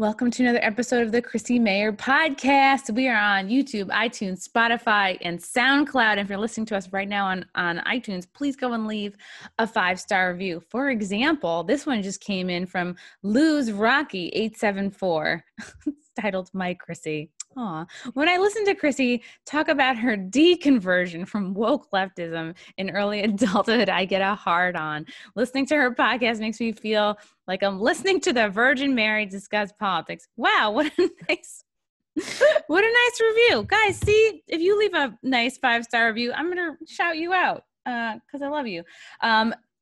Welcome to another episode of the Chrissie Mayr podcast. We are on YouTube, iTunes, Spotify, and SoundCloud. And if you're listening to us right now on iTunes, please go and leave a 5-star review. For example, this one just came in from Luz Rocky 874. It's titled My Chrissie. Aw. When I listen to Chrissie talk about her deconversion from woke leftism in early adulthood, I get a hard on. Listening to her podcast makes me feel like I'm listening to the Virgin Mary discuss politics. Wow, what a nice review. Guys, see, if you leave a nice 5-star review, I'm going to shout you out because I love you.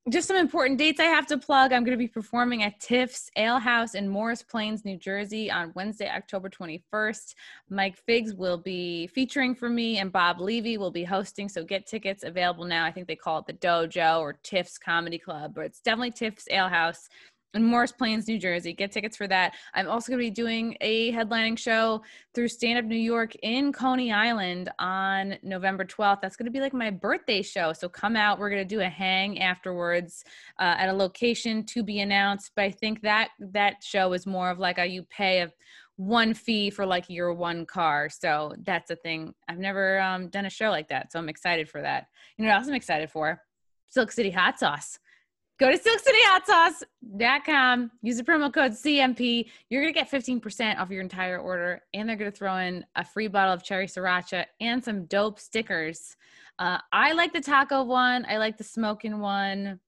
Just some important dates I have to plug. I'm going to be performing at Tiff's Ale House in Morris Plains, New Jersey on Wednesday, October 21st. Mike Figs will be featuring for me and Bob Levy will be hosting. So get tickets available now. I think they call it the Dojo or Tiff's Comedy Club, but it's definitely Tiff's Ale House in Morris Plains, New Jersey. Get tickets for that. I'm also going to be doing a headlining show through Stand Up New York in Coney Island on November 12th. That's going to be like my birthday show. So come out. We're going to do a hang afterwards at a location to be announced. But I think that show is more of like you pay one fee for like your one car. So that's a thing. I've never done a show like that. So I'm excited for that. You know what else I'm excited for? Silk City Hot Sauce. Go to silkcityhotsauce.com, use the promo code CMP. You're going to get 15% off your entire order, and they're going to throw in a free bottle of cherry sriracha and some dope stickers. I like the taco one. I like the smoking one.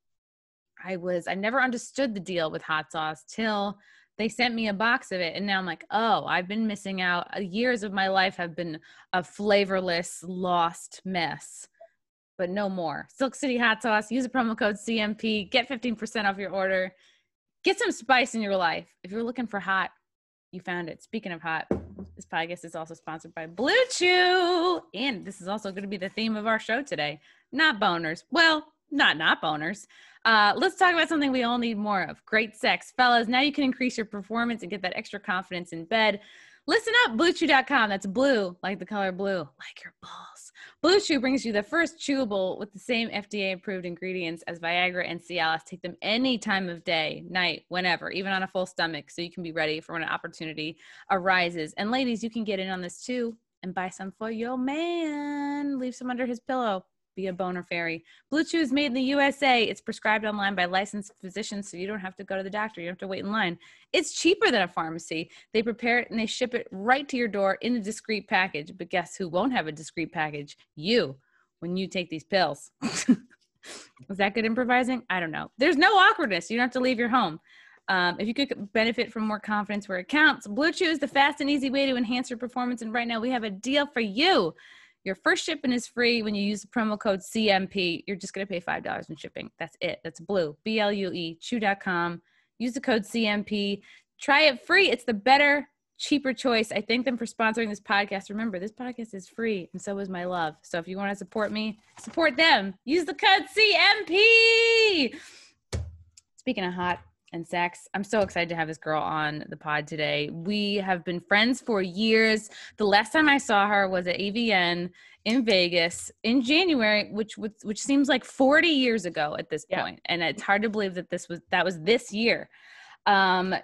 I never understood the deal with hot sauce till they sent me a box of it, and now I'm like, oh, I've been missing out. Years of my life have been a flavorless, lost mess. But no more. Silk City Hot Sauce. Use the promo code CMP. Get 15% off your order. Get some spice in your life. If you're looking for hot, you found it. Speaking of hot, this podcast is also sponsored by Blue Chew. And this is also going to be the theme of our show today. Not boners. Well, not boners. Let's talk about something we all need more of. Great sex. Fellas, now you can increase your performance and get that extra confidence in bed. Listen up, BlueChew.com. That's blue, like the color blue, like your balls. Blue Chew brings you the first chewable with the same FDA-approved ingredients as Viagra and Cialis. Take them any time of day, night, whenever, even on a full stomach, so you can be ready for when an opportunity arises. And ladies, you can get in on this too and buy some for your man. Leave some under his pillow. Be a boner fairy. Blue Chew is made in the USA. It's prescribed online by licensed physicians, so you don't have to go to the doctor. You don't have to wait in line. It's cheaper than a pharmacy. They prepare it and they ship it right to your door in a discreet package. But guess who won't have a discreet package? You, when you take these pills. Was that good improvising? I don't know. There's no awkwardness. You don't have to leave your home. If you could benefit from more confidence where it counts, Blue Chew is the fast and easy way to enhance your performance. And right now we have a deal for you. Your first shipping is free when you use the promo code CMP. You're just going to pay $5 in shipping. That's it. That's Blue, BLUE, chew.com. Use the code CMP. Try it free. It's the better, cheaper choice. I thank them for sponsoring this podcast. Remember, this podcast is free, and so is my love. So if you want to support me, support them. Use the code CMP. Speaking of hot and sex, I'm so excited to have this girl on the pod today. We have been friends for years. The last time I saw her was at AVN in Vegas in January, which seems like 40 years ago at this point. And it's hard to believe that that was this year.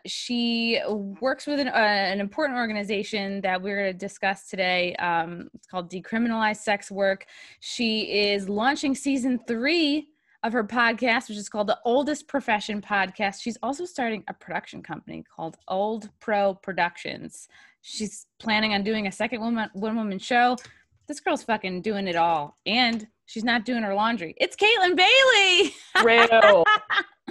She works with an important organization that we're going to discuss today. It's called Decriminalize Sex Work. She is launching season 3 of her podcast, which is called the Oldest Profession Podcast. She's also starting a production company called Old Pro Productions. She's planning on doing a second one-woman show. This girl's fucking doing it all. And she's not doing her laundry. It's Kaytlin Bailey. True.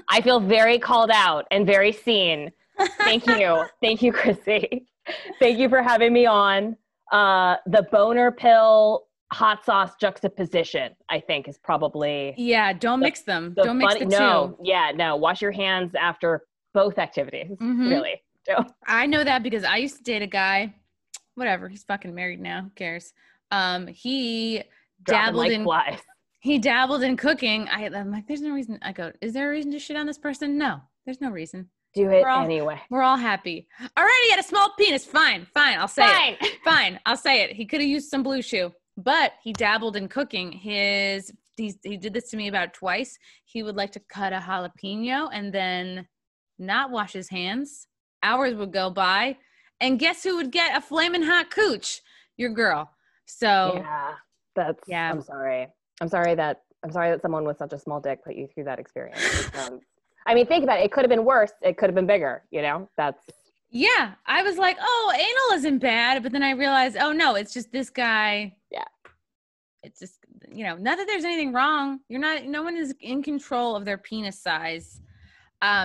I feel very called out and very seen. Thank you. Thank you, Chrissie. Thank you for having me on. The boner pill hot sauce juxtaposition, I think, is probably don't mix them. Don't mix the two. No. Wash your hands after both activities. Mm-hmm. Really. I know that because I used to date a guy. Whatever, he's fucking married now. Who cares? He dabbled in flies. He dabbled in cooking. I'm like, there's no reason. I go, is there a reason to shit on this person? No, there's no reason. Do it anyway. We're all happy. All right, he had a small penis. Fine. I'll say it. Fine. I'll say it. He could have used some Blue Chew. But he dabbled in cooking. He did this to me about twice. He would like to cut a jalapeno and then not wash his hands hours would go by, and guess who would get a flaming hot cooch? Your girl. So yeah, I'm sorry that someone with such a small dick put you through that experience. I mean, think about it. It could have been worse. It could have been bigger. Yeah, I was like, oh, anal isn't bad, but then I realized, oh no, it's just this guy. Yeah. It's just, not that there's anything wrong. No one is in control of their penis size.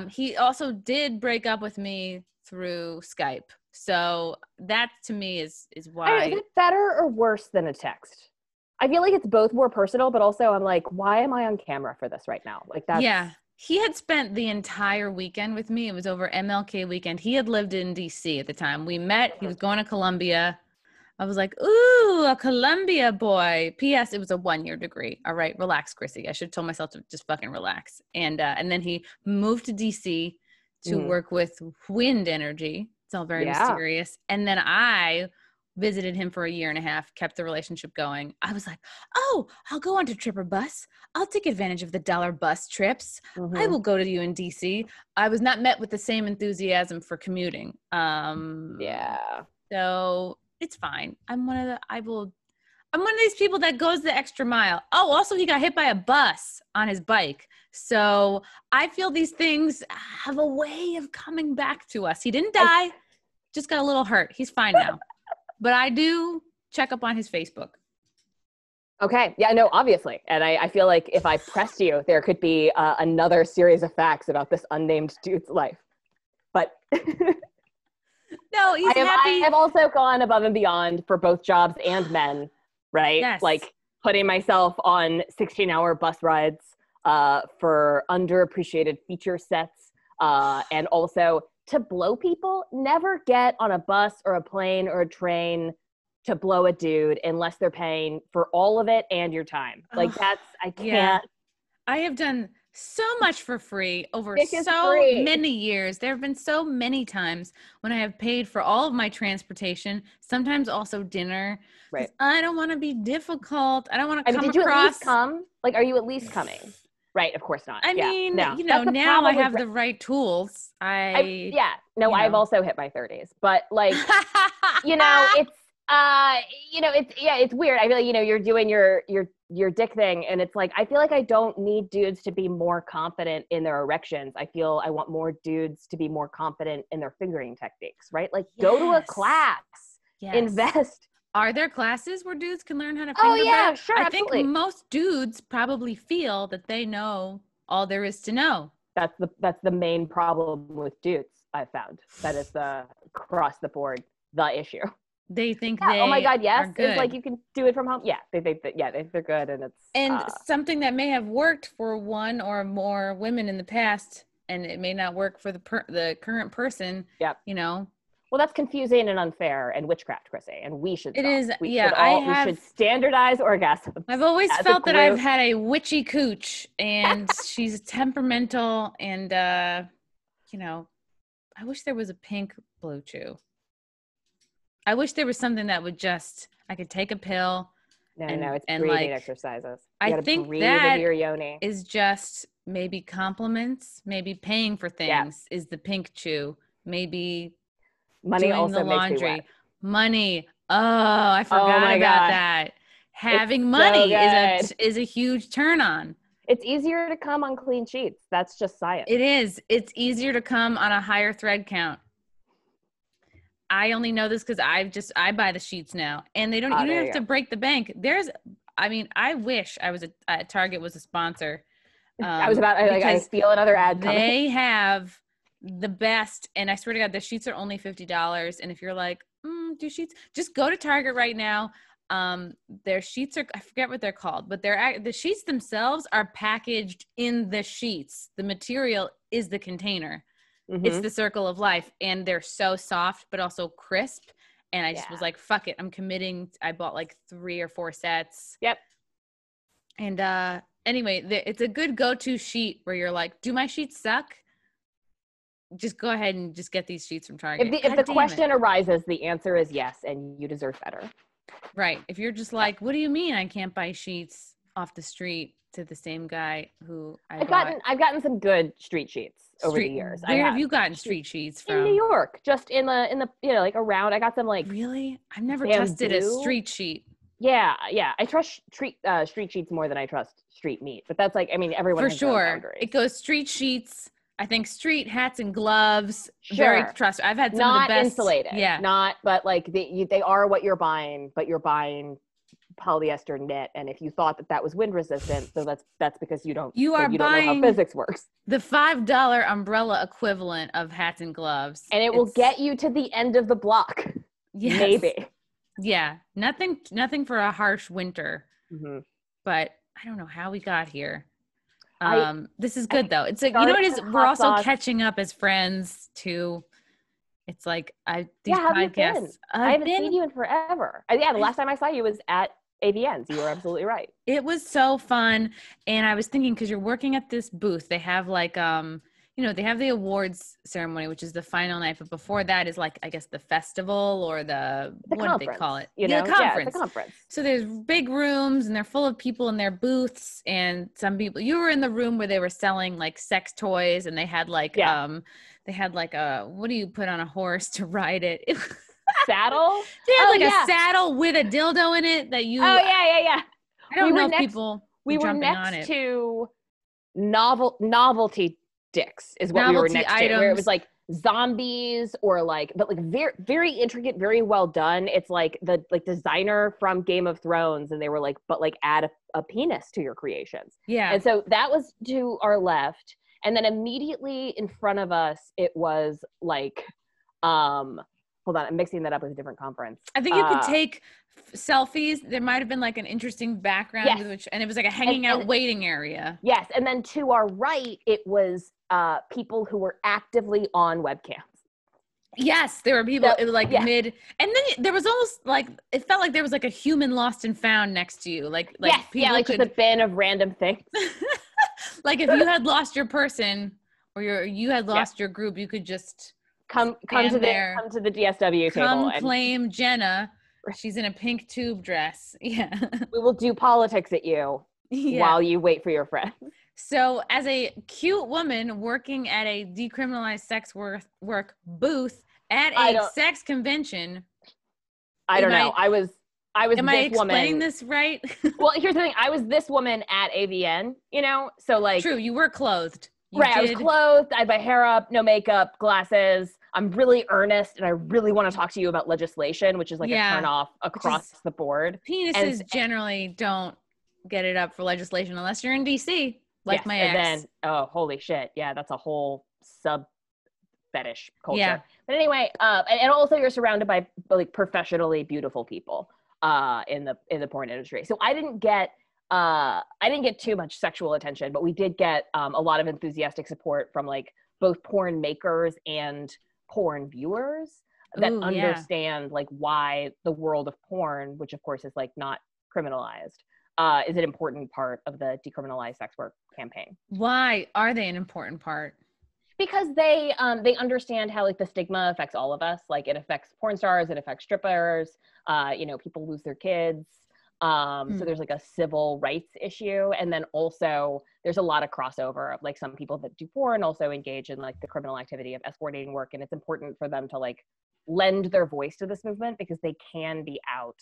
He also did break up with me through Skype. So that to me is why. Is it better or worse than a text? I feel like it's both more personal, but also I'm like, why am I on camera for this right now? Like that's. Yeah. He had spent the entire weekend with me. It was over MLK weekend. He had lived in DC at the time. We met. He was going to Columbia. I was like, ooh, a Columbia boy. P.S. It was a 1-year degree. All right, relax, Chrissy. I should have told myself to just fucking relax. And then he moved to DC to work with wind energy. It's all very mysterious. And then I visited him for a year and a half, kept the relationship going. I was like, oh, I'll go on to Tripper Bus. I'll take advantage of the $1 bus trips. I will go to you in DC. I was not met with the same enthusiasm for commuting. So it's fine. I'm one of these people that goes the extra mile. Oh, also he got hit by a bus on his bike. So I feel these things have a way of coming back to us. He didn't die, just got a little hurt. He's fine now. But I do check up on his Facebook. Okay. Yeah, no, obviously. And I feel like if I pressed you, there could be another series of facts about this unnamed dude's life. But no, he's happy. I have also gone above and beyond for both jobs and men, right? Yes. Like putting myself on 16-hour bus rides for underappreciated feature sets and also to blow people. Never get on a bus or a plane or a train to blow a dude unless they're paying for all of it and your time. Like I can't. Yeah. I have done so much for free over many years. There have been so many times when I have paid for all of my transportation, sometimes also dinner. Right. I don't want to be difficult. I don't want to come did you across. At least come? Like, are you at least coming? Right, of course not. I mean, now I have the right tools. I've also hit my 30s, but like, it's weird. I feel like, you're doing your dick thing, and it's like, I feel like I don't need dudes to be more confident in their erections. I want more dudes to be more confident in their fingering techniques, right? Like, go to a class, invest. Are there classes where dudes can learn how to finger better? Sure, I absolutely. think most dudes probably feel that they know all there is to know. That's the main problem with dudes, I've found. That is the across the board the issue. They think they oh my God, yes. are good. It's like you can do it from home. Yeah, they think that they're good, and something that may have worked for one or more women in the past, and it may not work for the current person. Yep. Well, that's confusing and unfair and witchcraft, Chrissy, and we should stop. It is. We should standardize orgasms. I've always felt that I've had a witchy cooch, and she's temperamental, and I wish there was a pink blue chew. I wish there was something that would I could take a pill. No, it's breathing exercises. You I think breathe that into your yoni. Is just maybe compliments, maybe paying for things is the pink chew. Maybe money doing also the laundry. makes me wet. Money. Oh, I forgot about that. Having money is a huge turn on. It's easier to come on clean sheets. That's just science. It is. It's easier to come on a higher thread count. I only know this because I buy the sheets now, and you don't have to break the bank. I wish Target was a sponsor. I feel another ad coming. They have the best, and I swear to God, the sheets are only $50. And if you're like, do sheets? Just go to Target right now. Their sheets I forget what they're called, but the sheets themselves are packaged in the sheets. The material is the container. Mm-hmm. It's the circle of life, and they're so soft, but also crisp. And I just was like, fuck it. I'm committing. I bought like 3 or 4 sets. Yep. And anyway, it's a good go-to sheet where you're like, do my sheets suck? Just go ahead and just get these sheets from Target. If the question arises, the answer is yes, and you deserve better. Right. If you're just like, what do you mean I can't buy sheets off the street? to the same guy who I've gotten some good street sheets over the years. Where have you gotten street sheets from? In New York, just in the like around. I got some like really. I've never bamboo. tested a street sheet. Yeah. I trust street sheets more than I trust street meat. But that's like, I mean, everyone has their own boundaries. It goes street sheets. I think street hats and gloves. Sure. Very trustworthy. I've had some of the best. Not insulated. Yeah. But like they are what you're buying. But you're buying polyester knit, and if you thought that was wind resistant, so that's because you don't know how physics works. The $5 umbrella equivalent of hats and gloves, and it will get you to the end of the block. Yes. Maybe. Yeah, nothing for a harsh winter. Mm-hmm. But I don't know how we got here. This is good though. It's like, you know what it is? We're also catching up as friends too. It's like these podcasts. I haven't seen you in forever. The last time I saw you was at AVNs. You were absolutely right. It was so fun. And I was thinking, because you're working at this booth, they have like, they have the awards ceremony, which is the final night. But before that is like, I guess the festival or the what do they call it? The conference. Yeah, it's a conference. So there's big rooms and they're full of people in their booths. And some people, you were in the room where they were selling like sex toys, and they had like, what do you put on a horse to ride it? Saddle? They had a saddle with a dildo in it that you. Oh yeah. I don't know if people. We were next to novelty dicks is what we were next to, where it was like zombies or like, but like very very intricate, very well done. It's like the designer from Game of Thrones, and they were like, but like add a penis to your creations. Yeah. And so that was to our left, and then immediately in front of us it was like hold on, I'm mixing that up with a different conference. I think you could take selfies. There might have been like an interesting background, and it was like a hanging out waiting area. Yes, and then to our right, it was people who were actively on webcams. Yes, there were people mid, and then there was almost like, it felt like there was like a human lost and found next to you, like people just a bin of random things. Like if you had lost your person or you had lost your group, you could just come to the DSW table and claim Jenna. She's in a pink tube dress. Yeah. We will do politics at you while you wait for your friends. So as a cute woman working at a decriminalized sex work booth at a sex convention. I don't know. I was am I explaining this right? Well, here's the thing. I was this woman at AVN, so like. True. You were clothed. I was clothed. I had my hair up, no makeup, glasses. I'm really earnest, and I really want to talk to you about legislation, which is like a turn off across the board. Penises generally don't get it up for legislation unless you're in DC, like my ex. And then, holy shit. Yeah, that's a whole sub fetish culture. Yeah. But anyway, and also you're surrounded by like professionally beautiful people in the porn industry. So I didn't get too much sexual attention, but we did get a lot of enthusiastic support from like both porn makers and porn viewers that understand like why the world of porn, which of course is like not criminalized, is an important part of the Decriminalize Sex Work campaign. Why are they an important part? Because they understand how like the stigma affects all of us. Like it affects porn stars, it affects strippers, people lose their kids. So there's like a civil rights issue. And then also there's a lot of crossover of like some people that do porn also engage in like the criminal activity of escorting work. And it's important for them to like lend their voice to this movement because they can be out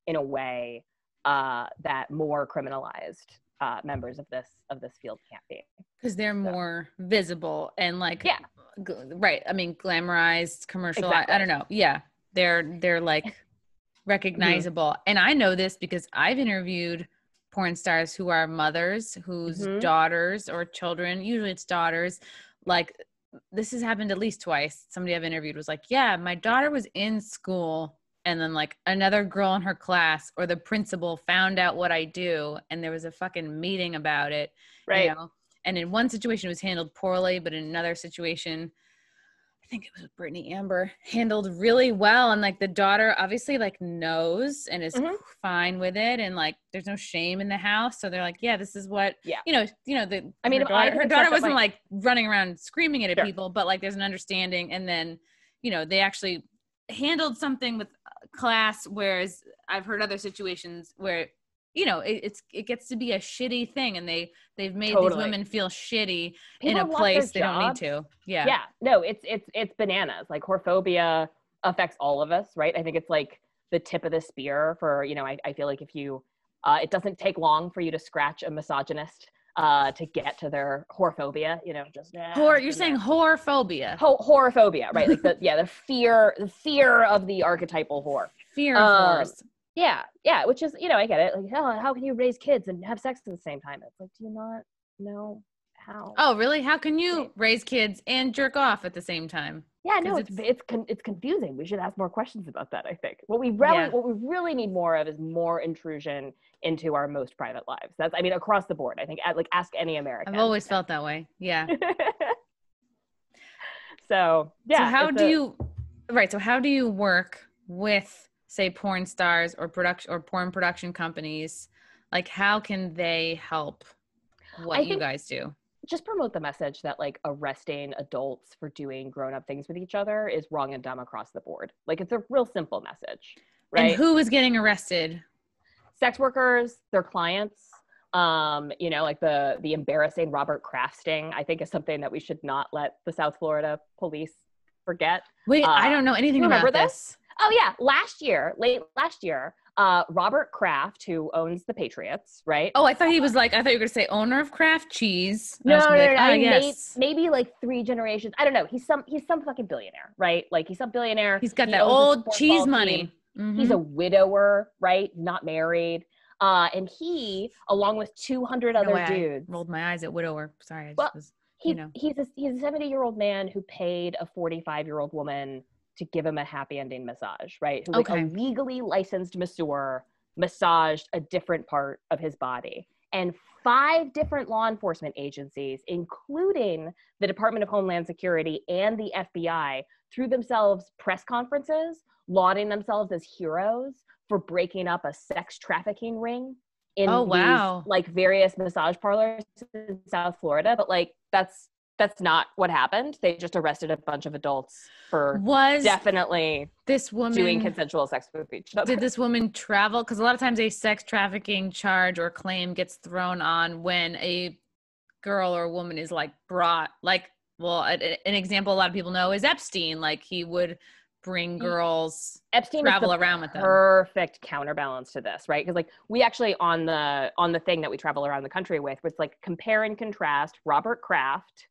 in a way that more criminalized members of this field can't be. Because they're more visible and like, right. I mean, glamorized, commercialized. Exactly. I don't know. Yeah. They're like recognizable. Mm-hmm. And I know this because I've interviewed porn stars who are mothers whose daughters or children, usually it's daughters, like this has happened at least twice. Somebody I've interviewed was like, yeah, my daughter was in school and then like another girl in her class or the principal found out what I do and there was a fucking meeting about it. Right. And in one situation it was handled poorly, but in another situation, I think it was with Brittany Amber, handled really well. And like the daughter obviously like knows and is fine with it. And like, there's no shame in the house. So they're like, yeah, this is what, her daughter wasn't like running around screaming it at people, but like there's an understanding. And then, they actually handled something with class. Whereas I've heard other situations where, it gets to be a shitty thing, and they've made Totally. these women feel shitty People in a have lost their place they don't need jobs. to. Yeah. Yeah. No, it's bananas. Like whorephobia affects all of us, right? I think it's like the tip of the spear for, I feel like if you, it doesn't take long for you to scratch a misogynist to get to their whorephobia, You're saying whorephobia. Whorephobia, right? Like the fear of the archetypal whore. Fear of whores. Yeah, which is, I get it. Like, how can you raise kids and have sex at the same time? It's like, do you not know how? Oh, really? How can you raise kids and jerk off at the same time? Yeah, no, it's confusing. We should ask more questions about that, I think. What we really need more of is more intrusion into our most private lives. That's, across the board. I think, like, ask any American. I've always felt that way. Yeah. So, yeah. So how do you work with, say, porn stars or porn production companies? Like, how can they help what you guys do? Just promote the message that, like, arresting adults for doing grown-up things with each other is wrong and dumb across the board. Like, it's a real simple message, right? And who is getting arrested? Sex workers, their clients. Like the embarrassing Robert Kraft sting, I think, is something that we should not let the South Florida police forget. Wait, I don't know anything about this. Oh yeah, late last year, Robert Kraft, who owns the Patriots, right? Oh, I thought you were going to say owner of Kraft cheese. No. Yes. Maybe like 3 generations. I don't know. He's some fucking billionaire, right? Like, he's some billionaire. He's got that old cheese money. Mm-hmm. He's a widower, right? Not married. And he, along with 200 other dudes, I rolled my eyes at widower. Sorry, he's a 70-year-old man who paid a 45-year-old woman to give him a happy ending massage, right? Who, like, a legally licensed masseur, massaged a different part of his body. And 5 different law enforcement agencies, including the Department of Homeland Security and the FBI, threw themselves press conferences, lauding themselves as heroes for breaking up a sex trafficking ring in these, like, various massage parlors in South Florida. But, like, that's not what happened. They just arrested a bunch of adults for definitely this woman doing consensual sex with each other. Did this woman travel? Because a lot of times a sex trafficking charge or claim gets thrown on when a girl or a woman is, like, brought, like, well, an example a lot of people know is Epstein. Like, he would bring girls, travel around with them. Perfect counterbalance to this, right? Because, like, we actually on the thing that we travel around the country with, it's like compare and contrast Robert Kraft,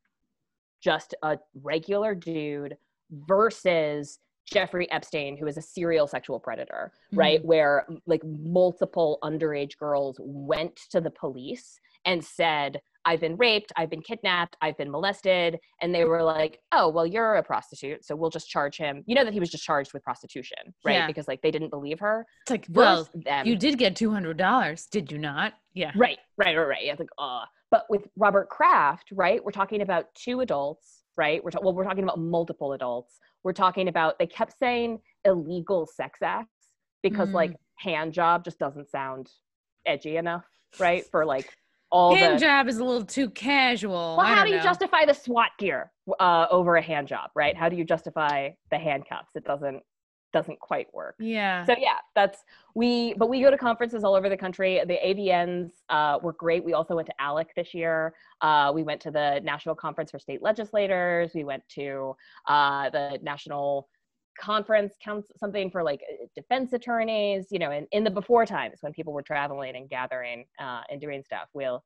just a regular dude, versus Jeffrey Epstein, who is a serial sexual predator, right? Where, like, multiple underage girls went to the police and said, I've been raped, I've been kidnapped, I've been molested. And they were like, oh, well, you're a prostitute, so we'll just charge him. You know that he was just charged with prostitution, right? Yeah. Because, like, they didn't believe her. It's like, well, you did get $200, did you not? Yeah. Right. Yeah, it's like, But with Robert Kraft, right, we're talking about 2 adults, right? We're talking about multiple adults. We're talking about, they kept saying illegal sex acts because, like, hand job just doesn't sound edgy enough, right? For, like, hand job is a little too casual. Well, how do you justify the SWAT gear over a hand job, right? How do you justify the handcuffs? It doesn't quite work. Yeah. So yeah, but we go to conferences all over the country. The AVNs were great. We also went to ALEC this year. We went to the National Conference for State Legislators. We went to the National Conference, something for, like, defense attorneys, and in the before times when people were traveling and gathering and doing stuff. We'll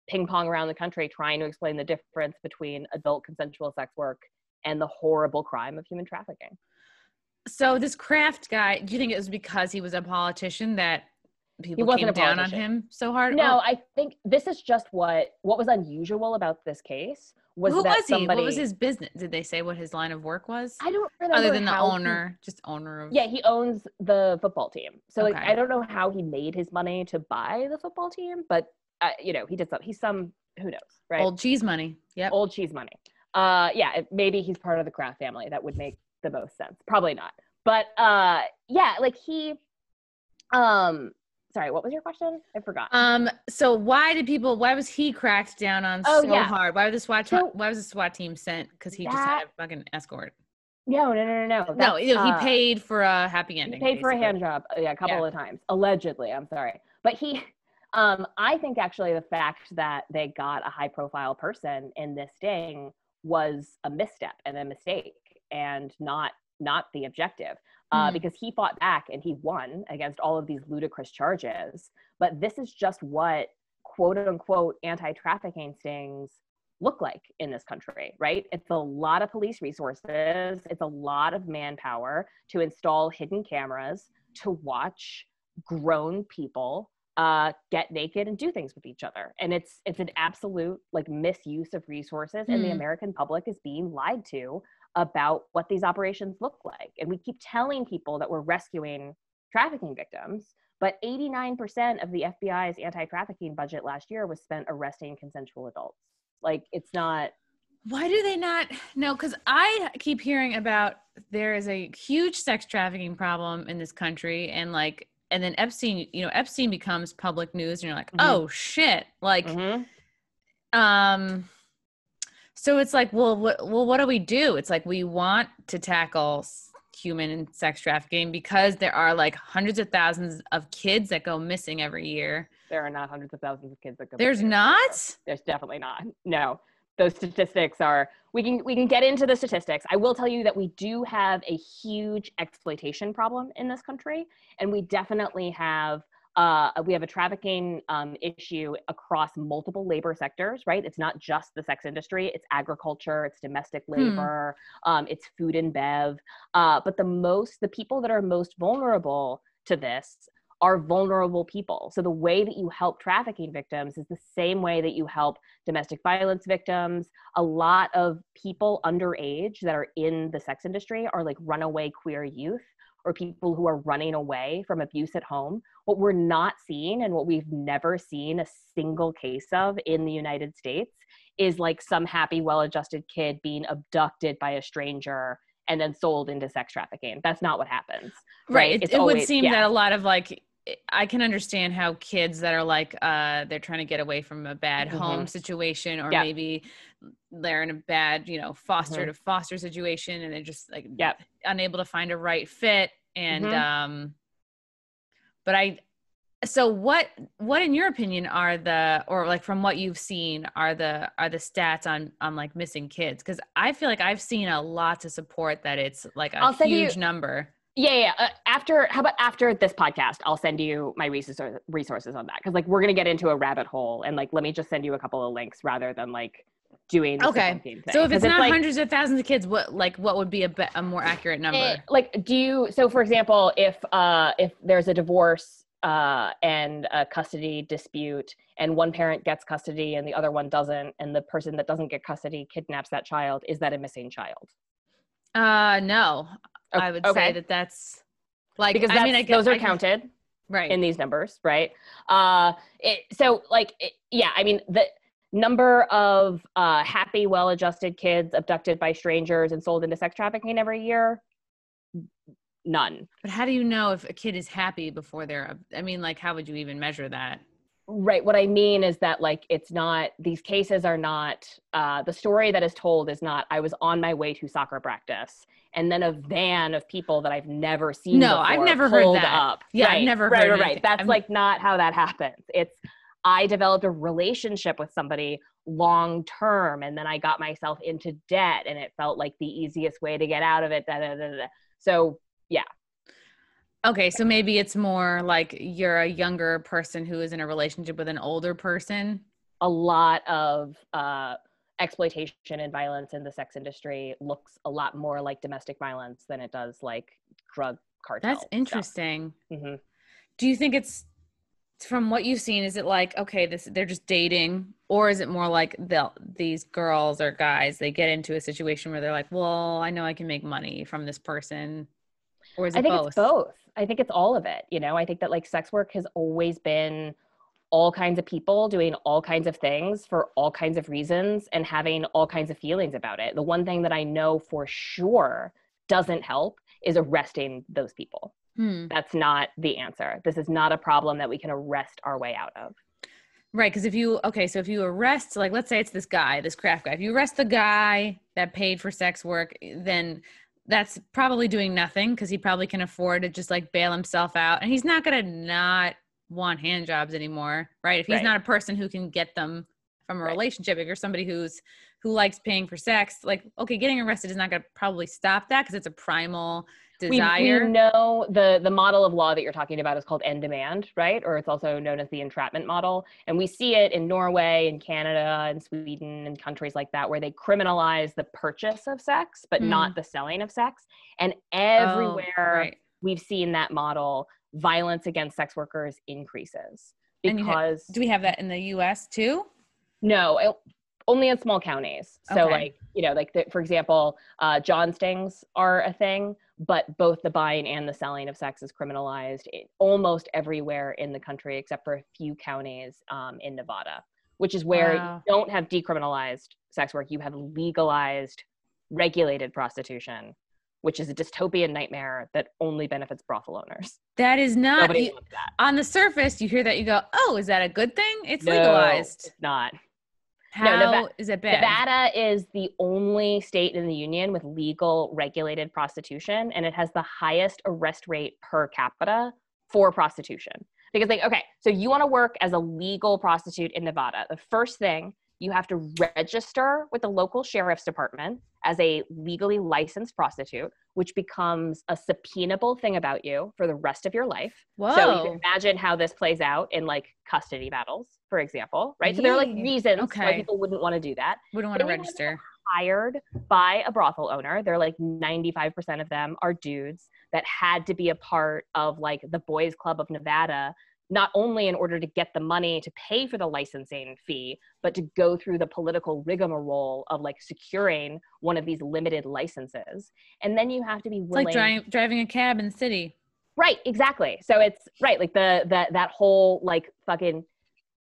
ping pong around the country trying to explain the difference between adult consensual sex work and the horrible crime of human trafficking. So this Kraft guy, do you think it was because he was a politician that people came down on him so hard? No, I think this is just what was unusual about this case. Who was he? What was his business? Did they say what his line of work was? I don't remember. Other than the owner, just owner of. Yeah, he owns the football team. So, like, I don't know how he made his money to buy the football team, but he did something. He's who knows, right? Old cheese money. Yep. Old cheese money. Yeah, maybe he's part of the Kraft family. That would make the most sense. Probably not. But yeah, like, he sorry, what was your question? I forgot. So why was he cracked down on hard? Why was the SWAT team sent? Because he just had a fucking escort. No. No, he paid for a happy ending. He paid for a hand job, a couple of times, allegedly. I'm sorry, but he I think actually the fact that they got a high profile person in this sting was a misstep and a mistake and not the objective. Because he fought back and he won against all of these ludicrous charges. But this is just what quote unquote anti-trafficking stings look like in this country, right? It's a lot of police resources. It's a lot of manpower to install hidden cameras to watch grown people get naked and do things with each other. And it's an absolute like misuse of resources. And the American public is being lied to about what these operations look like. And we keep telling people that we're rescuing trafficking victims, but 89% of the FBI's anti-trafficking budget last year was spent arresting consensual adults. Like, it's not. Why do they not? No, because I keep hearing about there is a huge sex trafficking problem in this country, and then Epstein becomes public news, and you're like, oh shit, like, so it's like, well, what do we do? It's like, we want to tackle human and sex trafficking because there are like hundreds of thousands of kids that go missing every year. There are not hundreds of thousands of kids that go There's missing. not? There's definitely not. No, those statistics are, we can get into the statistics. I will tell you that we do have a huge exploitation problem in this country. And we definitely have, we have a trafficking issue across multiple labor sectors, right? It's not just the sex industry, it's agriculture, it's domestic labor, it's food and bev. But the people that are most vulnerable to this are vulnerable people. So the way that you help trafficking victims is the same way that you help domestic violence victims. A lot of people underage that are in the sex industry are like runaway queer youth, or people who are running away from abuse at home. What we're not seeing, and what we've never seen a single case of in the United States, is like some happy, well-adjusted kid being abducted by a stranger and then sold into sex trafficking. That's not what happens. Right. It would seem that a lot of like, I can understand how kids that are like, they're trying to get away from a bad home situation, or maybe they're in a bad, foster to foster situation, and they're just like unable to find a right fit. And, so what in your opinion or like from what you've seen are the stats on like missing kids? Cause I feel like I've seen a lot to support that it's like a huge number. Yeah. How about after this podcast, I'll send you my resources on that. Cause like, we're going to get into a rabbit hole, and like, let me just send you a couple of links rather than like doing the thing. So if it's not like hundreds of thousands of kids, what would be a more accurate number? So for example, if there's a divorce and a custody dispute, and one parent gets custody and the other one doesn't, and the person that doesn't get custody kidnaps that child, is that a missing child? No. I would say that's like, because those are counted right in these numbers, right? The number of happy, well-adjusted kids abducted by strangers and sold into sex trafficking every year, none. But how do you know if a kid is happy before how would you even measure that? Right. What I mean is that like, it's not, these cases are not, the story that is told is not, I was on my way to soccer practice and then a van of people that I've never seen before I've never heard that. Up. Yeah, right, I've never heard Right. That's like not how that happens. It's, I developed a relationship with somebody long term, and then I got myself into debt, and it felt like the easiest way to get out of it. So yeah. Okay, so maybe it's more like you're a younger person who is in a relationship with an older person. A lot of exploitation and violence in the sex industry looks a lot more like domestic violence than it does like drug cartel. That's interesting. Do you think it's, from what you've seen, is it like, okay, they're just dating, or is it more like these girls or guys, they get into a situation where they're like, well, I know I can make money from this person? Or is it both? It's both. I think it's all of it. I think that like sex work has always been all kinds of people doing all kinds of things for all kinds of reasons and having all kinds of feelings about it. The one thing that I know for sure doesn't help is arresting those people. That's not the answer. This is not a problem that we can arrest our way out of. Right. Because if you arrest, like, let's say it's this Kraft guy, if you arrest the guy that paid for sex work, then that's probably doing nothing, because he probably can afford to just like bail himself out, and he's not going to not want hand jobs anymore, right? If he's not a person who can get them from a relationship, if you're somebody who likes paying for sex, like, okay, getting arrested is not going to probably stop that because it's a primal desire. We know the model of law that you're talking about is called end demand, right? Or it's also known as the entrapment model. And we see it in Norway and Canada and Sweden and countries like that, where they criminalize the purchase of sex, but not the selling of sex. And everywhere we've seen that model, violence against sex workers increases. Because do we have that in the US too? No, only in small counties. So like, you know, like for example, John stings are a thing, but both the buying and the selling of sex is criminalized almost everywhere in the country, except for a few counties in Nevada, which is where you don't have decriminalized sex work. You have legalized, regulated prostitution, which is a dystopian nightmare that only benefits brothel owners. That is not, nobody wants that. On the surface, you hear that, you go, oh, is that a good thing? It's legalized. It's not. How is it bad? Nevada is the only state in the union with legal regulated prostitution, and it has the highest arrest rate per capita for prostitution. Because like, okay, so you want to work as a legal prostitute in Nevada. The first thing, you have to register with the local sheriff's department as a legally licensed prostitute, which becomes a subpoenable thing about you for the rest of your life. Whoa. So you can imagine how this plays out in like custody battles, for example, right? So there are like reasons why people wouldn't want to do that. Wouldn't want to register. Hired by a brothel owner. They're like 95% of them are dudes that had to be a part of like the boys club of Nevada, not only in order to get the money to pay for the licensing fee, but to go through the political rigmarole of like securing one of these limited licenses. And then you have to be willing. It's like driving a cab in the city. Right, exactly. So it's like that whole like fucking,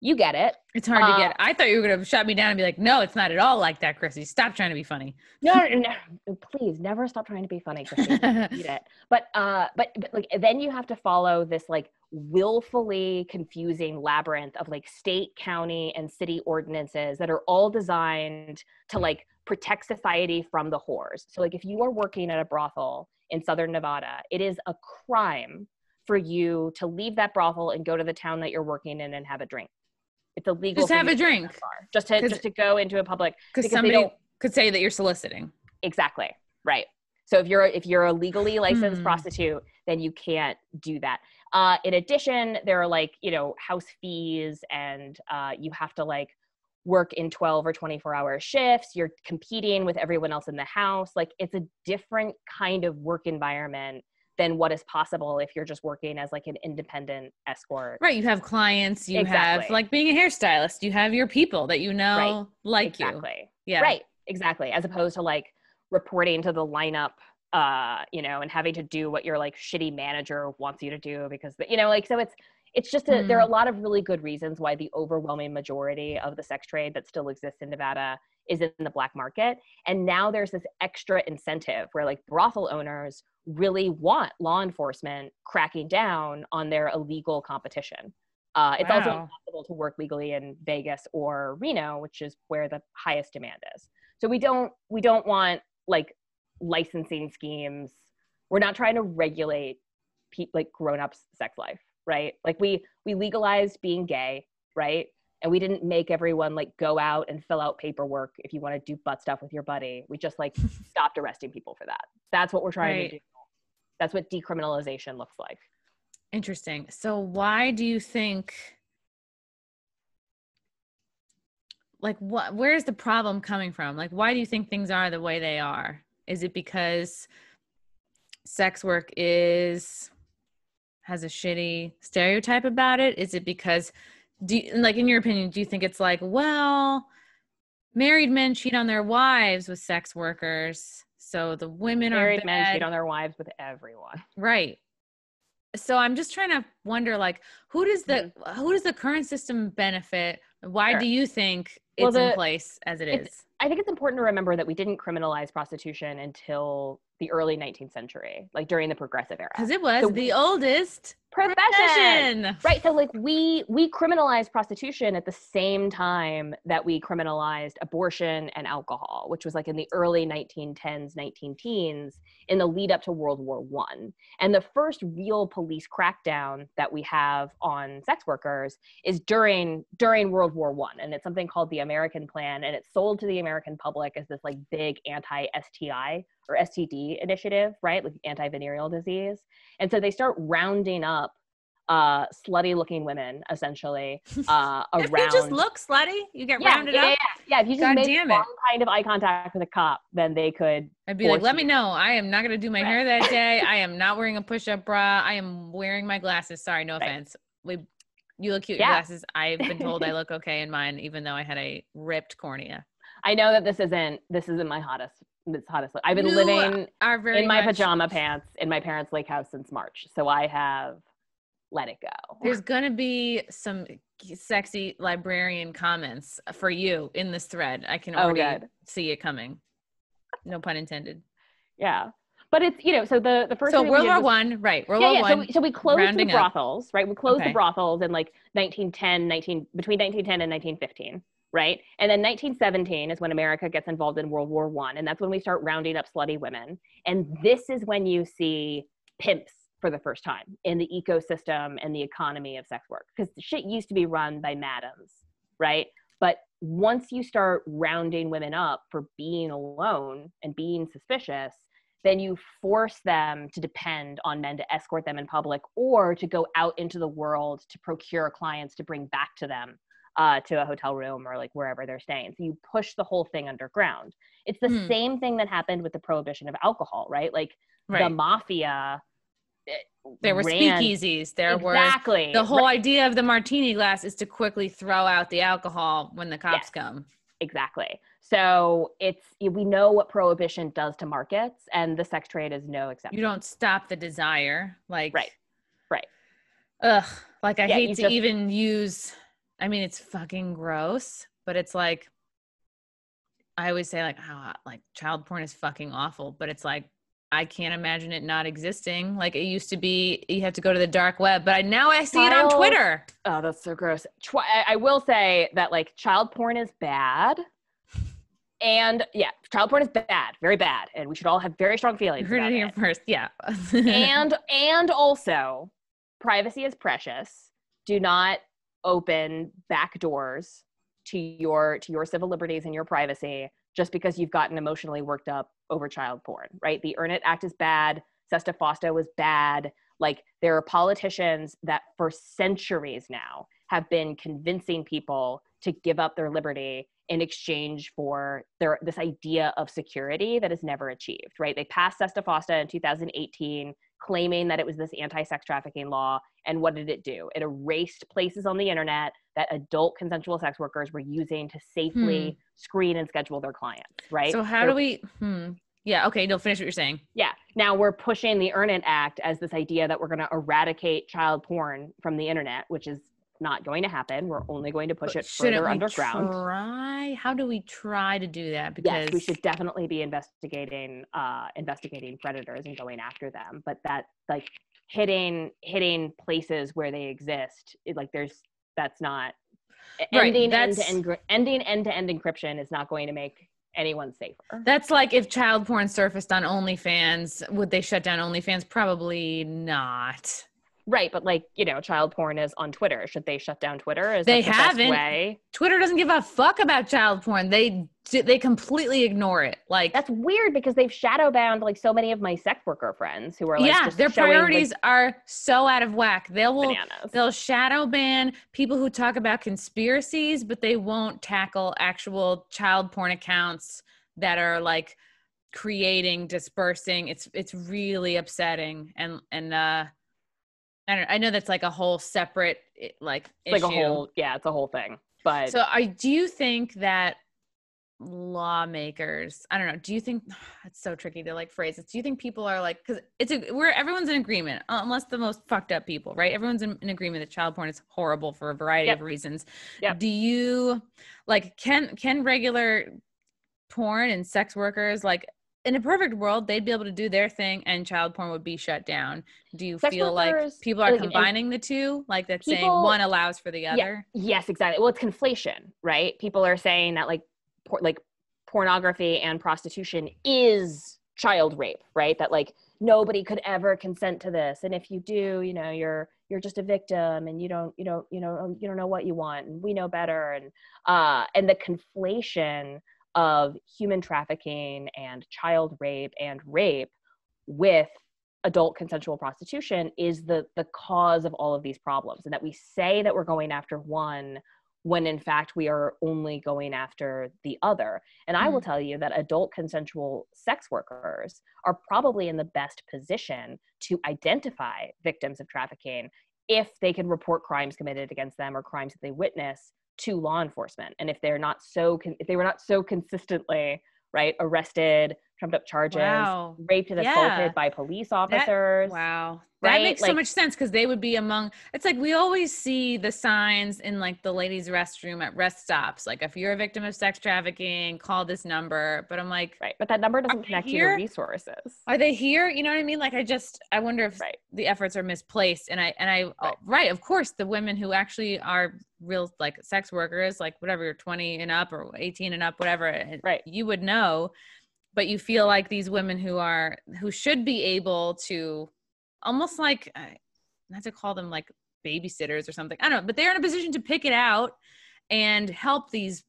you get it. It's hard to get. I thought you were going to shut me down and be like, no, it's not at all like that, Chrissy. Stop trying to be funny. No, please never stop trying to be funny, Chrissy. Eat it. But like, then you have to follow this like willfully confusing labyrinth of like state, county, and city ordinances that are all designed to like protect society from the whores. So like if you are working at a brothel in Southern Nevada, it is a crime for you to leave that brothel and go to the town that you're working in and have a drink. It's illegal. Just have a drink. Just to go into a public. Because somebody could say that you're soliciting. Exactly. Right. So if you're a legally licensed prostitute, then you can't do that. In addition, there are like, you know, house fees, and you have to like work in 12 or 24-hour shifts. You're competing with everyone else in the house. Like it's a different kind of work environment than what is possible if you're just working as like an independent escort. Right. You have clients, you have like being a hairstylist, you have your people that you know like you. Yeah. Right. Exactly. As opposed to like reporting to the lineup, you know, and having to do what your like shitty manager wants you to do because, you know, like, so it's just there are a lot of really good reasons why the overwhelming majority of the sex trade that still exists in Nevada is in the black market. And now there's this extra incentive where like brothel owners really want law enforcement cracking down on their illegal competition. It's also impossible to work legally in Vegas or Reno, which is where the highest demand is. So we don't want like licensing schemes. We're not trying to regulate like grown-ups' sex life, right? Like we legalized being gay, right? And we didn't make everyone like go out and fill out paperwork if you want to do butt stuff with your buddy. We just like stopped arresting people for that. That's what we're trying to do. That's what decriminalization looks like. Interesting. So why do you think, like, where's the problem coming from? Like, why do you think things are the way they are? Is it because sex work has a shitty stereotype about it? Is it because, like, in your opinion, do you think it's like, well, married men cheat on their wives with sex workers, so the women married men cheat on their wives with everyone, right? So I'm just trying to wonder, like, who does the current system benefit? Why do you think it's in place as it is? I think it's important to remember that we didn't criminalize prostitution until the early 19th century, like during the Progressive era. Because it was the oldest Profession. Right. So like we criminalized prostitution at the same time that we criminalized abortion and alcohol, which was like in the early 1910s, 19 teens, in the lead up to World War I. And the first real police crackdown that we have on sex workers is during World War I. And it's something called the American Plan. And it's sold to the American public as this like big anti-STI or STD initiative, right? Like anti-venereal disease. And so they start rounding up slutty looking women essentially around. If you just look slutty, you get rounded up. Yeah. If you just make one kind of eye contact with a cop, then they could. I'd be like, let me know. I am not going to do my hair that day. I am not wearing a push-up bra. I am wearing my glasses. Sorry, no offense. You look cute in your glasses. I've been told I look okay in mine, even though I had a ripped cornea. I know that this isn't my hottest. I've been living in my pajama pants in my parents' lake house since March. So I have let it go. There's going to be some sexy librarian comments for you in this thread. I can already see it coming. No pun intended. Yeah. But it's, so the first. So World War I, right. World War I. So we closed the brothels, right? We closed the brothels in like between 1910 and 1915. Right. And then 1917 is when America gets involved in World War I. And that's when we start rounding up slutty women. And this is when you see pimps for the first time in the ecosystem and the economy of sex work. Because shit used to be run by madams. Right. But once you start rounding women up for being alone and being suspicious, then you force them to depend on men to escort them in public or to go out into the world to procure clients to bring back to them. To a hotel room or like wherever they're staying. So you push the whole thing underground. It's the same thing that happened with the prohibition of alcohol, right? Like the mafia. There were speakeasies. There were the whole idea of the martini glass is to quickly throw out the alcohol when the cops come. Exactly. So we know what prohibition does to markets, and the sex trade is no exception. You don't stop the desire. Like right. Ugh. Like I hate to even use. I mean, it's fucking gross, but it's like, I always say like, child porn is fucking awful, but it's like, I can't imagine it not existing. Like it used to be, you have to go to the dark web, but now I see it on Twitter. Oh, that's so gross. I will say that like child porn is bad. And child porn is bad, very bad. And we should all have very strong feelings. You heard it here first. Yeah. and also privacy is precious. Do not open back doors to your civil liberties and your privacy just because you've gotten emotionally worked up over child porn, right? The Earn It Act is bad. Sesta Fosta was bad. Like there are politicians that for centuries now have been convincing people to give up their liberty in exchange for this idea of security that is never achieved, right? They passed Sesta Fosta in 2018, claiming that it was this anti-sex trafficking law. And what did it do? It erased places on the internet that adult consensual sex workers were using to safely screen and schedule their clients, right? So how do we, yeah, okay, no, finish what you're saying. Yeah, now we're pushing the Earn It Act as this idea that we're gonna eradicate child porn from the internet, which is not going to happen. We're only going to push it further underground. How do we try to do that? Because yes, we should definitely be investigating predators and going after them. But that like hitting places where they exist, that's not ending end-to-end encryption is not going to make anyone safer. That's like if child porn surfaced on OnlyFans, would they shut down OnlyFans? Probably not. Right, but child porn is on Twitter. Should they shut down Twitter? They haven't. Twitter doesn't give a fuck about child porn. They completely ignore it. Like that's weird because they've shadow banned like so many of my sex worker friends who are like their priorities are so out of whack. They'll shadow ban people who talk about conspiracies, but they won't tackle actual child porn accounts that are like dispersing. It's really upsetting and I know that's like a whole separate issue. It's a whole thing. But so do you think that lawmakers, I don't know, do you think it's so tricky to like phrase it? Do you think people are like, because everyone's in agreement, unless the most fucked up people, right? Everyone's in agreement that child porn is horrible for a variety of reasons. Do you like, can regular porn and sex workers like in a perfect world, they'd be able to do their thing and child porn would be shut down. Do you Sex feel like workers, people are like, combining the two? Like that's saying people- one allows for the other? Yes, exactly. Well, it's conflation, right? People are saying that like pornography and prostitution is child rape, right? That like nobody could ever consent to this, and if you do, you know, you're just a victim, and you don't know what you want, and we know better, and the conflation of human trafficking and child rape and rape with adult consensual prostitution is the cause of all of these problems, and that we say that we're going after one when in fact we are only going after the other. And I will tell you that adult consensual sex workers are probably in the best position to identify victims of trafficking if they can report crimes committed against them or crimes that they witness to law enforcement. And if they were not so consistently, right, arrested, trumped up charges, raped and assaulted by police officers. That makes so much sense, because they would be among, it's like we always see the signs in like the ladies' restroom at rest stops. Like, if you're a victim of sex trafficking, call this number. But I'm like, but that number doesn't connect you to resources. Are they here? You know what I mean? Like, I wonder if the efforts are misplaced. And of course, the women who actually are real like sex workers, like whatever, you're 20 and up or 18 and up, whatever, you would know. But you feel like these women who should be able to almost like, not to call them like babysitters or something, I don't know, but they're in a position to pick it out and help these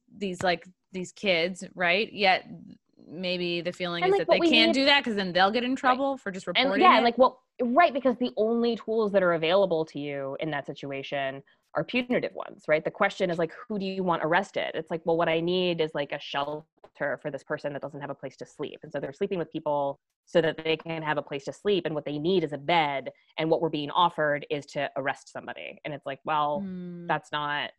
kids, right? Yet maybe the feeling is that they can't do that because then they'll get in trouble for just reporting it. Because the only tools that are available to you in that situation are punitive ones, right? The question is like, who do you want arrested? It's like, well, what I need is like a shelter for this person that doesn't have a place to sleep. And so they're sleeping with people so that they can have a place to sleep. And what they need is a bed. And what we're being offered is to arrest somebody. And it's like, well, that's not.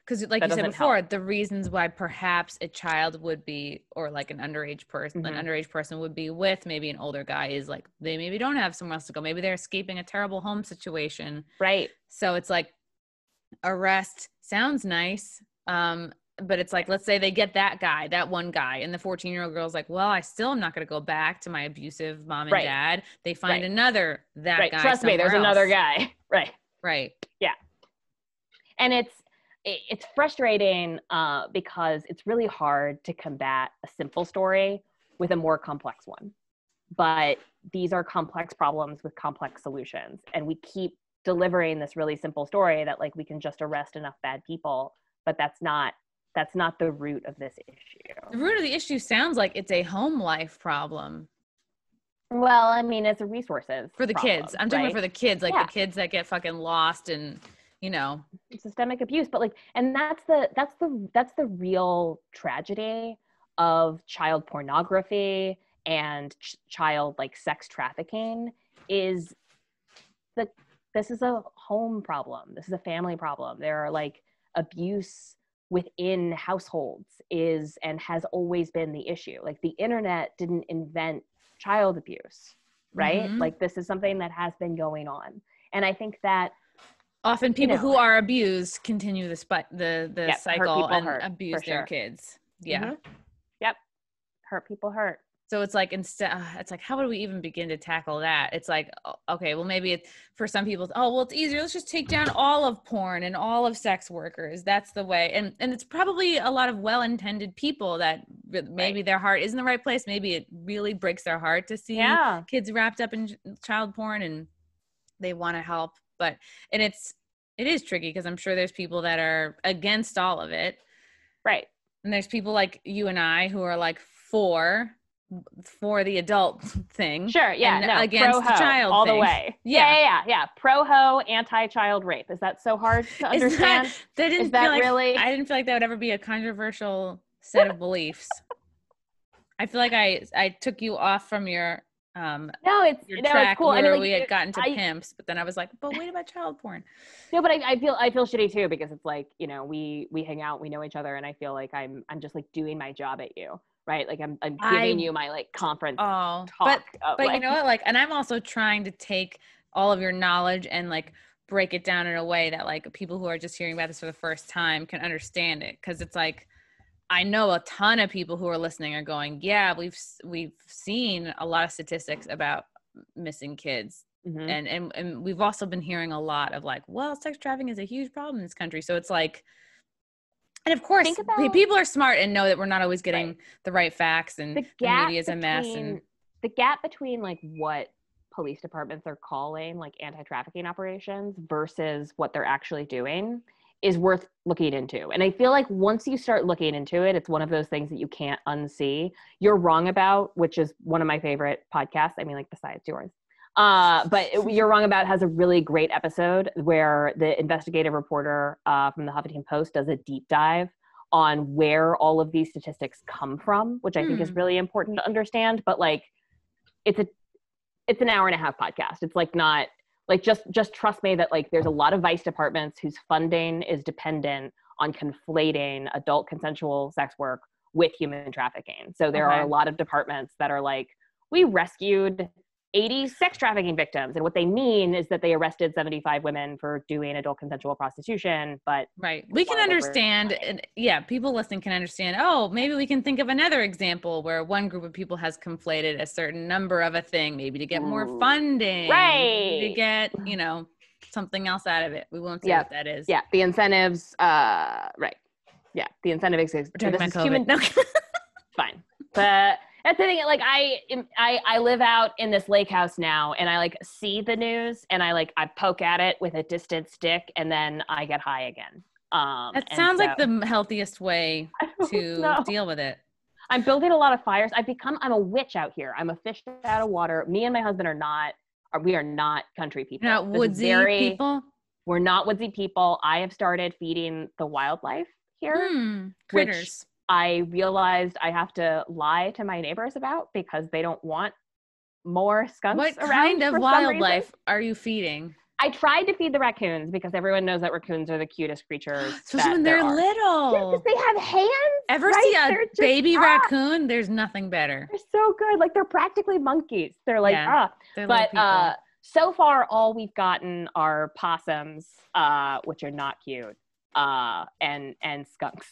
Because like you said before, the reasons why perhaps a child would be, or like an underage person would be with maybe an older guy is like, they maybe don't have somewhere else to go. Maybe they're escaping a terrible home situation. Right. So it's like, arrest sounds nice. But it's like, let's say they get that one guy, and the 14-year-old girl's like, well, I still am not going to go back to my abusive mom and dad. They find another guy. Trust me, there's another guy. Right. Yeah. And it's frustrating because it's really hard to combat a simple story with a more complex one. But these are complex problems with complex solutions. And we keep delivering this really simple story that like we can just arrest enough bad people, but that's not the root of this issue. The root of the issue sounds like it's a home life problem. Well, I mean, it's a resources for the problem, kids. I'm talking about for the kids, like the kids that get fucking lost and, you know, systemic abuse. But like, and that's the real tragedy of child pornography and child like sex trafficking is that this is a home problem. This is a family problem. There are like abuse within households is and has always been the issue. Like the internet didn't invent child abuse, right? Like this is something that has been going on. And I think that often people who are abused continue the cycle and abuse their kids. Yeah. Yep. Hurt people hurt. So it's like, it's like, how would we even begin to tackle that? It's like, okay, well, maybe for some people, it's easier. Let's just take down all of porn and all of sex workers. That's the way. And it's probably a lot of well-intended people that maybe their heart isn't the right place. Maybe it really breaks their heart to see kids wrapped up in child porn and they want to help. And it is tricky because I'm sure there's people that are against all of it. Right. And there's people like you and I who are like for the adult thing. Sure. Yeah. And no. Against the child all thing. The way. Yeah. Pro-ho, anti-child rape. Is that so hard to understand? I didn't feel like that would ever be a controversial set of beliefs. I feel like I took you off from your track it's cool. where I mean, like, we had gotten to pimps, but then I was like, but wait about child porn. No, but I feel shitty too because it's like, you know, we hang out, we know each other, and I feel like I'm just like doing my job at you. Right. Like I'm giving you my like conference talk. But you know what? Like, and I'm also trying to take all of your knowledge and like break it down in a way that like people who are just hearing about this for the first time can understand it. Cause it's like, I know a ton of people who are listening are going, yeah, we've seen a lot of statistics about missing kids. Mm-hmm. And we've also been hearing a lot of like, well, sex trafficking is a huge problem in this country. So it's like, and of course, people are smart and know that we're not always getting the right facts, and the media is a mess. And the gap between like what police departments are calling like anti-trafficking operations versus what they're actually doing is worth looking into. And I feel like once you start looking into it, it's one of those things that you can't unsee. You're Wrong About, which is one of my favorite podcasts. I mean, like besides yours. But You're Wrong About has a really great episode where the investigative reporter from the Huffington Post does a deep dive on where all of these statistics come from, which I think is really important to understand. But like, it's an hour and a half podcast. It's like not like, just trust me that like there's a lot of vice departments whose funding is dependent on conflating adult consensual sex work with human trafficking. So there are a lot of departments that are like, we rescued 80 sex trafficking victims. And what they mean is that they arrested 75 women for doing adult consensual prostitution. But we can understand. And yeah, people listening can understand, oh, maybe we can think of another example where one group of people has conflated a certain number of a thing, maybe to get more funding, maybe to get, you know, something else out of it. We won't say what that is. Yeah, the incentives, right. Yeah, the incentive exists. Fine. But that's the thing. Like I live out in this lake house now, and I like see the news, and I poke at it with a distant stick, and then I get high again. That sounds like the healthiest way to deal with it. I'm building a lot of fires. I'm a witch out here. I'm a fish out of water. Me and my husband we are not country people. You're not woodsy people? We're not woodsy people. I have started feeding the wildlife here. Critters. Which I realized I have to lie to my neighbors about because they don't want more skunks around. What kind of wildlife are you feeding? I tried to feed the raccoons because everyone knows that raccoons are the cutest creatures. Especially when they're little. Yeah, because they have hands. Ever see a baby raccoon? There's nothing better. They're so good. Like they're practically monkeys. They're like, They're but so far all we've gotten are possums, which are not cute, and skunks.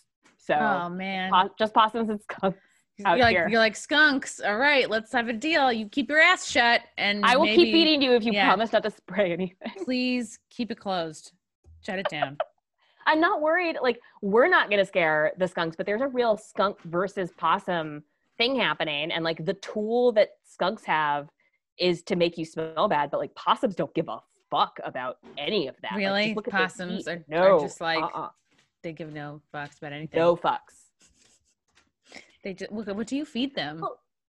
So, oh man, just possums and skunks out here. You're like skunks. All right, let's have a deal. You keep your ass shut, and I will keep feeding you if you promise not to spray anything. Please keep it closed. Shut it down. I'm not worried. Like we're not gonna scare the skunks, but there's a real skunk versus possum thing happening, and like the tool that skunks have is to make you smell bad, but like possums don't give a fuck about any of that. Really, like, possums are just like. They give no fucks about anything. No fucks. They just, what do you feed them?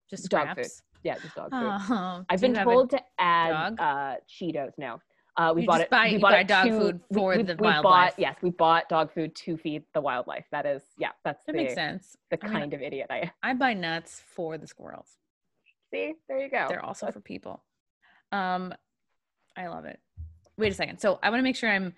Just dog scraps? food. Yeah, just dog food. Oh, I've been told to add Cheetos. No, we buy dog food for the wildlife. We bought dog food to feed the wildlife. That makes sense. Kind of idiot I am. I buy nuts for the squirrels. See, there you go. They're also for people. I love it. Wait a second. So I want to make sure I'm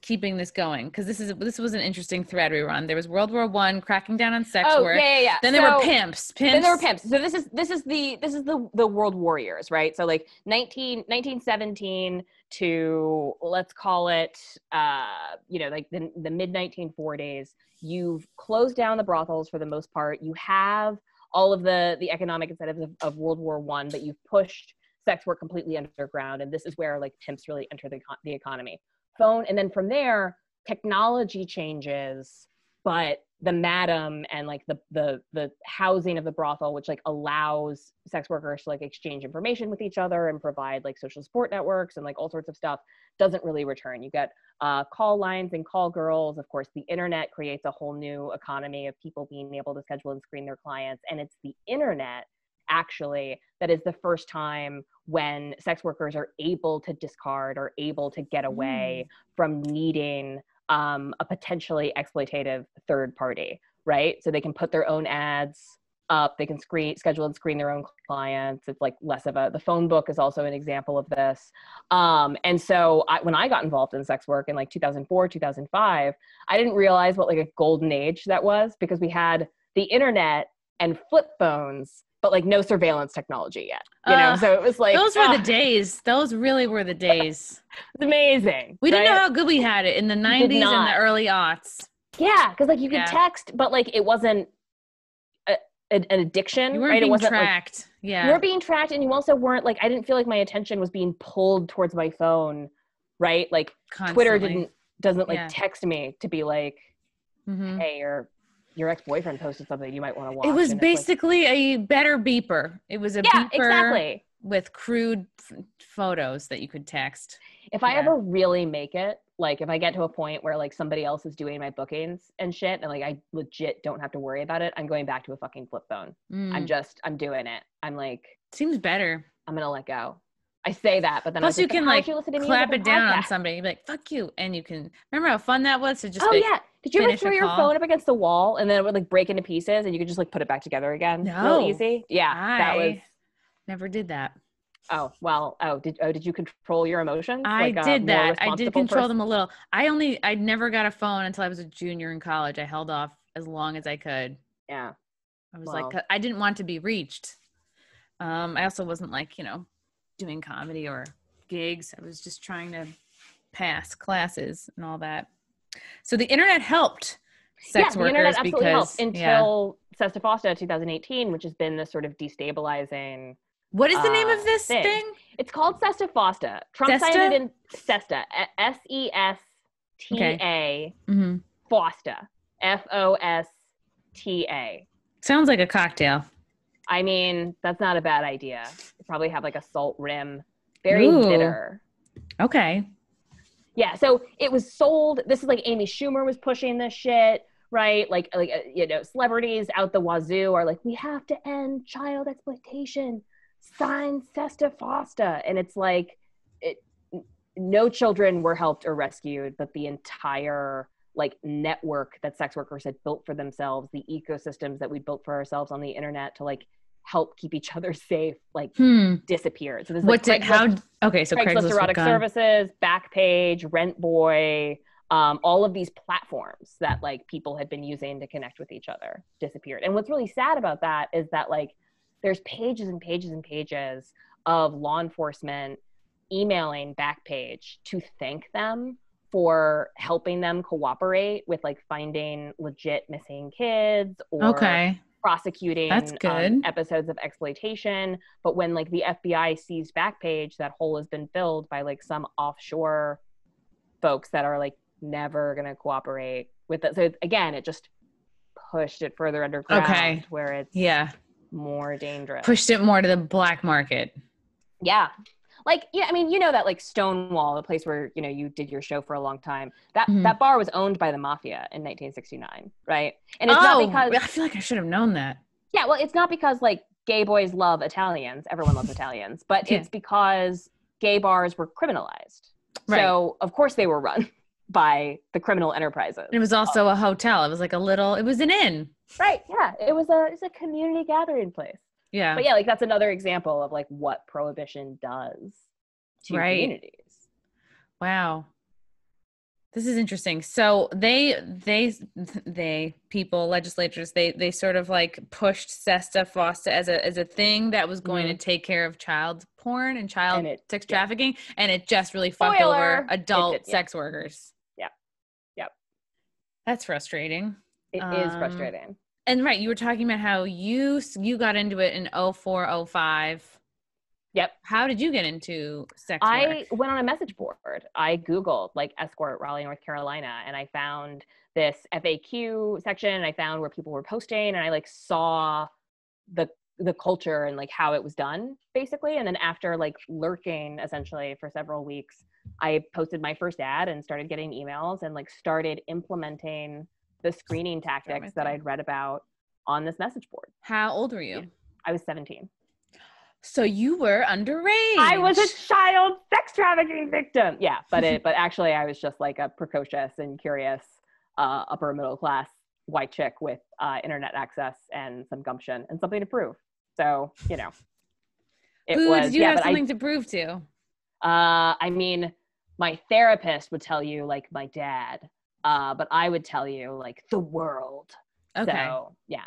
keeping this going because this was an interesting thread we run. There was World War I cracking down on sex work. Yeah. Then there were pimps. Then there were pimps. So this is the world warriors, right? So like 1917 to let's call it like the mid 1940s. You've closed down the brothels for the most part. You have all of the economic incentives of World War I, but you've pushed sex work completely underground, and this is where like pimps really enter the economy. And then from there, technology changes, but the madam and like the housing of the brothel, which like allows sex workers to like exchange information with each other and provide like social support networks and like all sorts of stuff, doesn't really return. You get call lines and call girls. Of course, the internet creates a whole new economy of people being able to schedule and screen their clients. And it's the internet actually that is the first time when sex workers are able to discard or able to get away from needing a potentially exploitative third party, right? So they can put their own ads up, they can schedule and screen their own clients. It's like less of the phone book is also an example of this. And so when I got involved in sex work in like 2004, 2005, I didn't realize what like a golden age that was because we had the internet and flip phones, but like no surveillance technology yet, you know? So it was like, those were the days. Those really were the days. It's amazing. We didn't know how good we had it in the 90s and the early aughts. Yeah, because like you could text, but like it wasn't an addiction, You weren't right? being It wasn't tracked. You weren't being tracked, and you also weren't like, I didn't feel like my attention was being pulled towards my phone, right? Like Constantly. Twitter doesn't like text me to be like, hey, your ex-boyfriend posted something you might want to watch. It was basically a better beeper. It was a beeper exactly. with crude photos that you could text. If I ever really make it, like if I get to a point where like somebody else is doing my bookings and shit, and like I legit don't have to worry about it, I'm going back to a fucking flip phone. I'm doing it. I'm like, seems better. I'm gonna let go. I say that, but then plus you can like clap it down on somebody. You'd be like, fuck you. And you can remember how fun that was to just Did you ever throw your phone up against the wall and then it would like break into pieces and you could just like put it back together again? No. Real easy? Yeah. That was never did that. Oh, well, did you control your emotions? I did that. I did control them a little. I never got a phone until I was a junior in college. I held off as long as I could. Yeah. I was like, I didn't want to be reached. I also wasn't like, doing comedy or gigs. I was just trying to pass classes and all that. So the internet helped sex workers. The internet absolutely helped until Sesta Fosta 2018, which has been this sort of destabilizing. What is the name of this thing? It's called Sesta Fosta. Trump cited in Sesta, Sesta, Fosta, Fosta. Sounds like a cocktail. I mean, that's not a bad idea. You probably have like a salt rim, very bitter. Okay. Yeah, so it was sold. This is like Amy Schumer was pushing this shit, right? Like celebrities out the wazoo are like, we have to end child exploitation. Sign Sesta Fosta. And it's like, no children were helped or rescued, but the entire like network that sex workers had built for themselves, the ecosystems that we built for ourselves on the internet to like help keep each other safe, like disappeared. So there's like Craigslist erotic services, Backpage, Rent Boy, all of these platforms that like people had been using to connect with each other disappeared. And what's really sad about that is that like there's pages and pages and pages of law enforcement emailing Backpage to thank them for helping them cooperate with like finding legit missing kids or prosecuting episodes of exploitation. But when like the FBI seized Backpage, that hole has been filled by like some offshore folks that are like never going to cooperate with it. So again, it just pushed it further underground where it's more dangerous. Pushed it more to the black market. Yeah. Like, yeah, I mean, that like Stonewall, the place where, you did your show for a long time, that bar was owned by the mafia in 1969, right? And it's not because... I feel like I should have known that. Yeah, well, it's not because like gay boys love Italians. Everyone loves Italians. But it's because gay bars were criminalized. Right. So, of course, they were run by the criminal enterprises. And it was also a hotel. It was like it was an inn. Right, yeah. It was a community gathering place. Yeah. But yeah, like that's another example of like what prohibition does to communities. Wow. This is interesting. So people, legislators, they sort of like pushed Sesta Fosta as a thing that was going to take care of child porn and child sex trafficking. And it just really fucked over adult sex workers. Yeah. Yep. That's frustrating. It is frustrating. And you were talking about how you got into it in 04, 05. Yep. How did you get into sex work? I went on a message board. I Googled like escort Raleigh, North Carolina, and I found this FAQ section, and I found where people were posting, and I like saw the culture and like how it was done basically. And then after like lurking essentially for several weeks, I posted my first ad and started getting emails and like started implementing the screening tactics that I'd read about on this message board. How old were you? I was 17. So you were underage. I was a child sex trafficking victim. Yeah, but actually I was just like a precocious and curious upper middle class white chick with internet access and some gumption and something to prove. So, did you have something to prove to? I mean, my therapist would tell you like my dad. But I would tell you like the world. Okay. So yeah,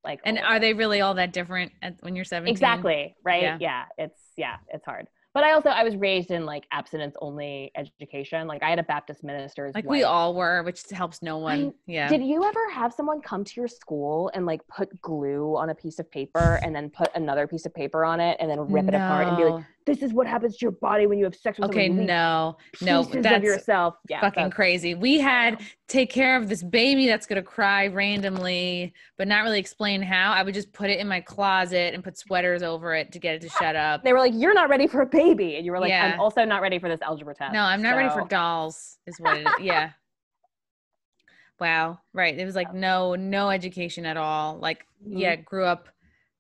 like. And are they really all that different when you're 17? Exactly. Right. Yeah. It's hard. But I was raised in like abstinence only education. Like I had a Baptist minister's Like wife. we all were, which helps no one. Yeah. Did you ever have someone come to your school and like put glue on a piece of paper and then put another piece of paper on it and then rip it apart and be like, this is what happens to your body when you have sex with someone? Okay, no, pieces that's of yourself. Yeah, fucking crazy. We had take care of this baby that's gonna cry randomly, but not really explain how. I would just put it in my closet and put sweaters over it to get it to shut up. They were like, "You're not ready for a baby," and you were like, Yeah. "I'm also not ready for this algebra test." No, I'm not ready for dolls. Is what it is. Yeah. Wow. Right. It was like no education at all. Like, yeah, grew up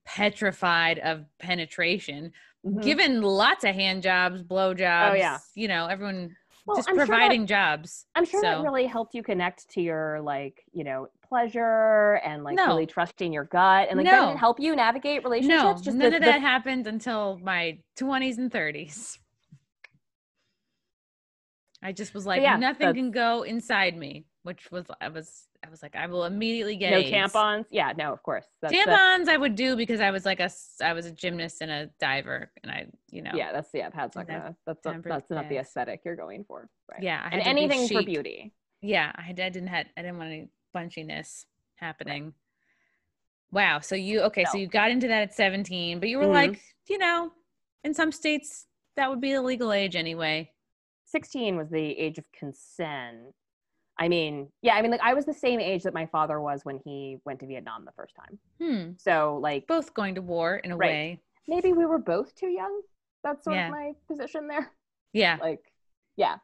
petrified of penetration. Given lots of hand jobs, blow jobs, you know, everyone just providing jobs. I'm sure that really helped you connect to your like, you know, pleasure and like really trusting your gut and like that didn't help you navigate relationships. No, none of that happened until my 20s and 30s. I just was like, nothing can go inside me, which was I was like, I will immediately get AIDS. Tampons. Yeah, no, of course. Tampons I would do because I was a gymnast and a diver, and I, you know. Yeah, that's not the aesthetic you're going for, right? Yeah, and anything for beauty. Yeah, I didn't want any bunchiness happening. Wow. So you got into that at 17, but you were like, you know, in some states that would be the legal age anyway. 16 was the age of consent. I mean, like I was the same age that my father was when he went to Vietnam the first time. So like both going to war in a way. Maybe we were both too young. That's sort of my position there. Yeah. Like, yeah.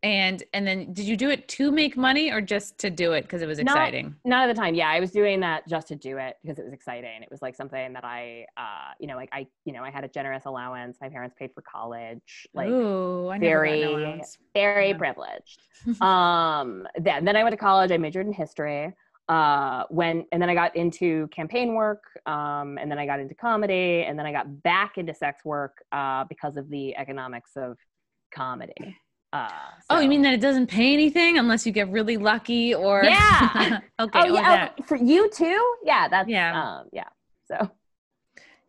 And then did you do it to make money or just to do it because it was exciting? None of the time. Yeah, I was doing that just to do it because it was exciting. It was like something that I had a generous allowance. My parents paid for college. Like, ooh, I very privileged. Then I went to college. I majored in history. And then I got into campaign work. And then I got into comedy. And then I got back into sex work because of the economics of comedy. You mean that it doesn't pay anything unless you get really lucky or okay. For you too? Yeah, that's so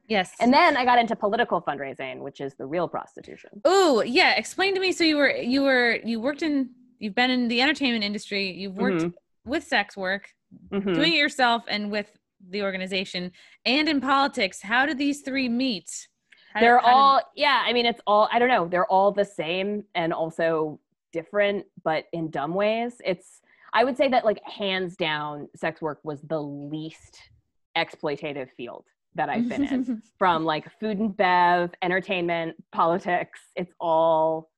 yes. And then I got into political fundraising, which is the real prostitution. Oh yeah, explain to me. So you've been in the entertainment industry, you've worked with sex work, doing it yourself and with the organization, and in politics. How do these three meet? They're all I don't know. They're all the same and also different, but in dumb ways. I would say that like hands down, sex work was the least exploitative field that I've been in. From like food and bev, entertainment, politics, it's all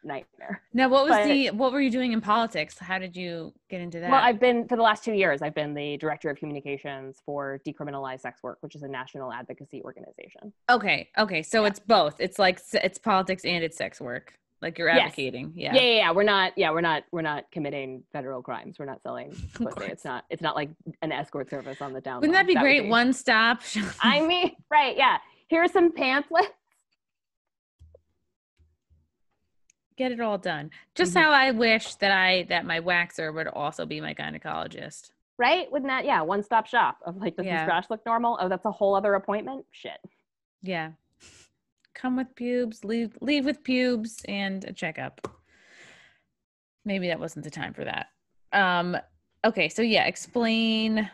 nightmare. Now, what were you doing in politics? How did you get into that? Well, for the last 2 years, I've been the director of communications for Decriminalize Sex Work, which is a national advocacy organization. Okay. So it's both. It's like, it's politics and it's sex work. Like you're advocating. Yes. Yeah. We're not committing federal crimes. We're not selling pussy. It's not like an escort service on the down low. Wouldn't that be great? One stop. I mean, right. Yeah. Here are some pamphlets. Get it all done. Just how I wish that my waxer would also be my gynecologist. Right? Wouldn't that, one-stop shop of like, does this scratch look normal? Oh, that's a whole other appointment? Shit. Yeah. Come with pubes, leave with pubes, and a checkup. Maybe that wasn't the time for that. Okay, so explain.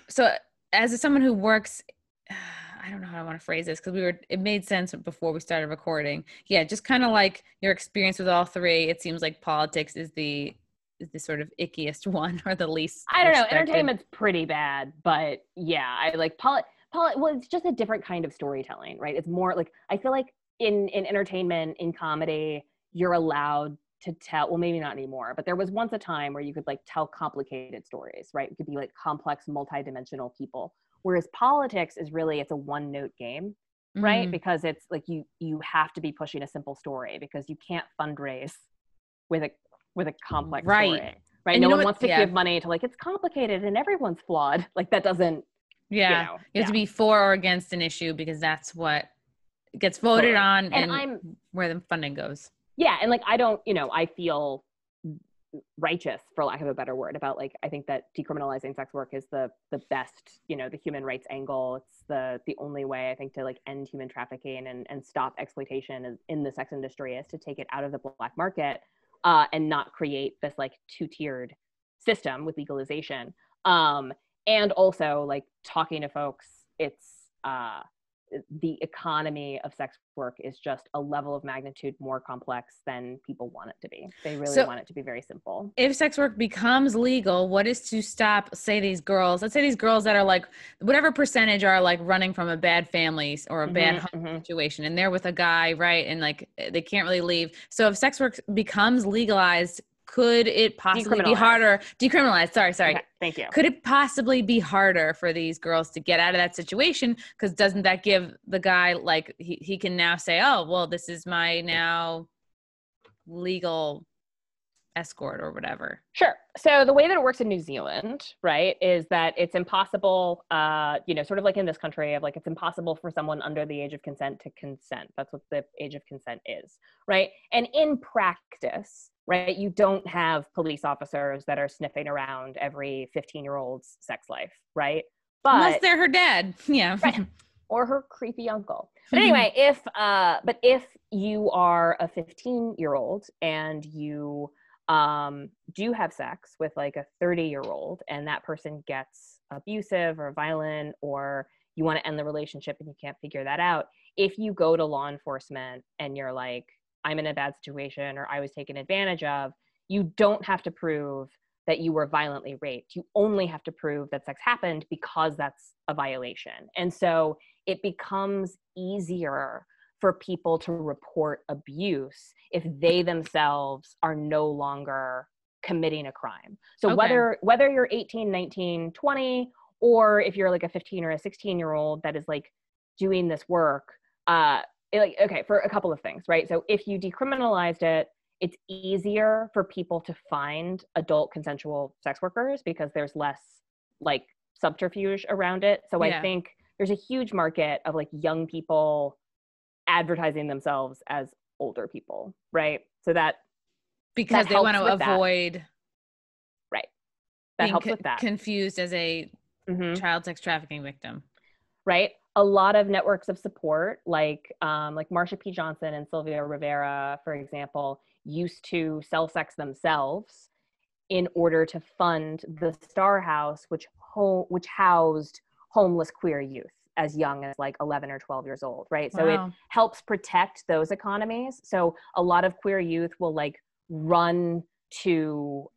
So as someone who works, I don't know how I want to phrase this because it made sense before we started recording. Yeah, just kind of like your experience with all three. It seems like politics is the sort of ickiest one or the least. I don't know. Entertainment's pretty bad, but yeah, I like well, it's just a different kind of storytelling, right? It's more like, I feel like in entertainment, in comedy, you're allowed to tell, well, maybe not anymore, but there was once a time where you could like tell complicated stories, right? It could be like complex, multidimensional people. Whereas politics is really, it's a one-note game, right? Because it's like you have to be pushing a simple story because you can't fundraise with a complex story, right? And no one wants to give money to like, it's complicated and everyone's flawed. Like that doesn't, you have to be for or against an issue because that's what gets voted on and where the funding goes. Yeah. And like, I don't, I feel righteous, for lack of a better word, about like, I think that decriminalizing sex work is the best, you know, the human rights angle. It's the only way, I think, to like end human trafficking and stop exploitation in the sex industry, is to take it out of the black market and not create this like two-tiered system with legalization. And also like talking to folks, it's the economy of sex work is just a level of magnitude more complex than people want it to be. They really want it to be very simple. If sex work becomes legal, what is to stop, say, these girls, let's say these girls that are like, whatever percentage are like running from a bad family or a bad home situation, and they're with a guy, right? And like, they can't really leave. So if sex work becomes legalized, could it possibly be harder? Decriminalized. Sorry. Okay, thank you. Could it possibly be harder for these girls to get out of that situation? Because doesn't that give the guy, like, he can now say, oh, well, this is my now legal escort or whatever. Sure. So the way that it works in New Zealand, right, is that it's impossible, you know, sort of like in this country, of like, it's impossible for someone under the age of consent to consent. That's what the age of consent is, right? And in practice, right, you don't have police officers that are sniffing around every 15-year-old's sex life, right? But unless they're her dad, yeah, right. Or her creepy uncle. But anyway, if you are a 15-year-old and you do have sex with like a 30-year-old, and that person gets abusive or violent, or you want to end the relationship and you can't figure that out, if you go to law enforcement and you're like, I'm in a bad situation, or I was taken advantage of, you don't have to prove that you were violently raped. You only have to prove that sex happened, because that's a violation. And so it becomes easier for people to report abuse if they themselves are no longer committing a crime. So whether you're 18, 19, 20, or if you're like a 15 or a 16-year-old that is like doing this work, for a couple of things, right? So if you decriminalized it, it's easier for people to find adult consensual sex workers because there's less like subterfuge around it. So I think there's a huge market of like young people advertising themselves as older people, right? So that because they want to avoid that helps with that. Confused as a child sex trafficking victim, right? A lot of networks of support, like Marsha P. Johnson and Sylvia Rivera, for example, used to sell sex themselves in order to fund the Star House, which housed homeless queer youth as young as like 11 or 12 years old, right? So it helps protect those economies. So a lot of queer youth will like run to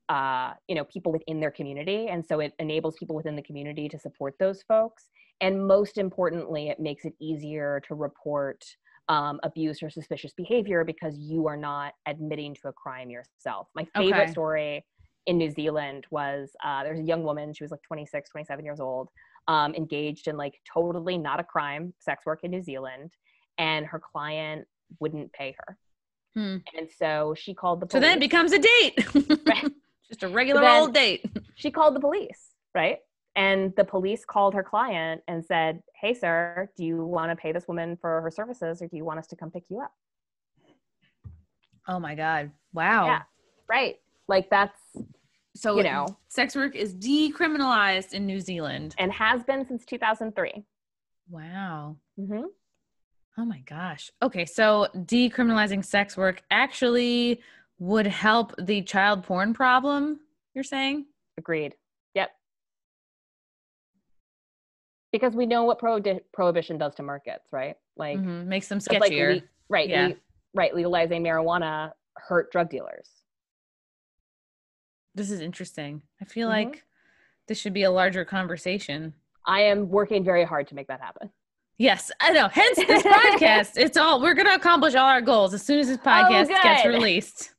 people within their community, and so it enables people within the community to support those folks. And most importantly, it makes it easier to report abuse or suspicious behavior because you are not admitting to a crime yourself. My favorite story in New Zealand was there's a young woman, she was like 26, 27 years old, engaged in like totally not a crime sex work in New Zealand, and her client wouldn't pay her. And so she called the police. So then it becomes a date. Right. Just a regular old date. She called the police, right? And the police called her client and said, hey, sir, do you want to pay this woman for her services, or do you want us to come pick you up? Oh my God. Wow. Yeah. Right. Like that's, so, sex work is decriminalized in New Zealand. And has been since 2003. Wow. Oh my gosh. Okay. So decriminalizing sex work actually would help the child porn problem, you're saying? Agreed. Yep. Because we know what prohibition does to markets, right? Like makes them sketchier. Legalizing marijuana hurt drug dealers. This is interesting. I feel like this should be a larger conversation. I am working very hard to make that happen. Yes, I know. Hence this podcast. We're going to accomplish all our goals as soon as this podcast gets released.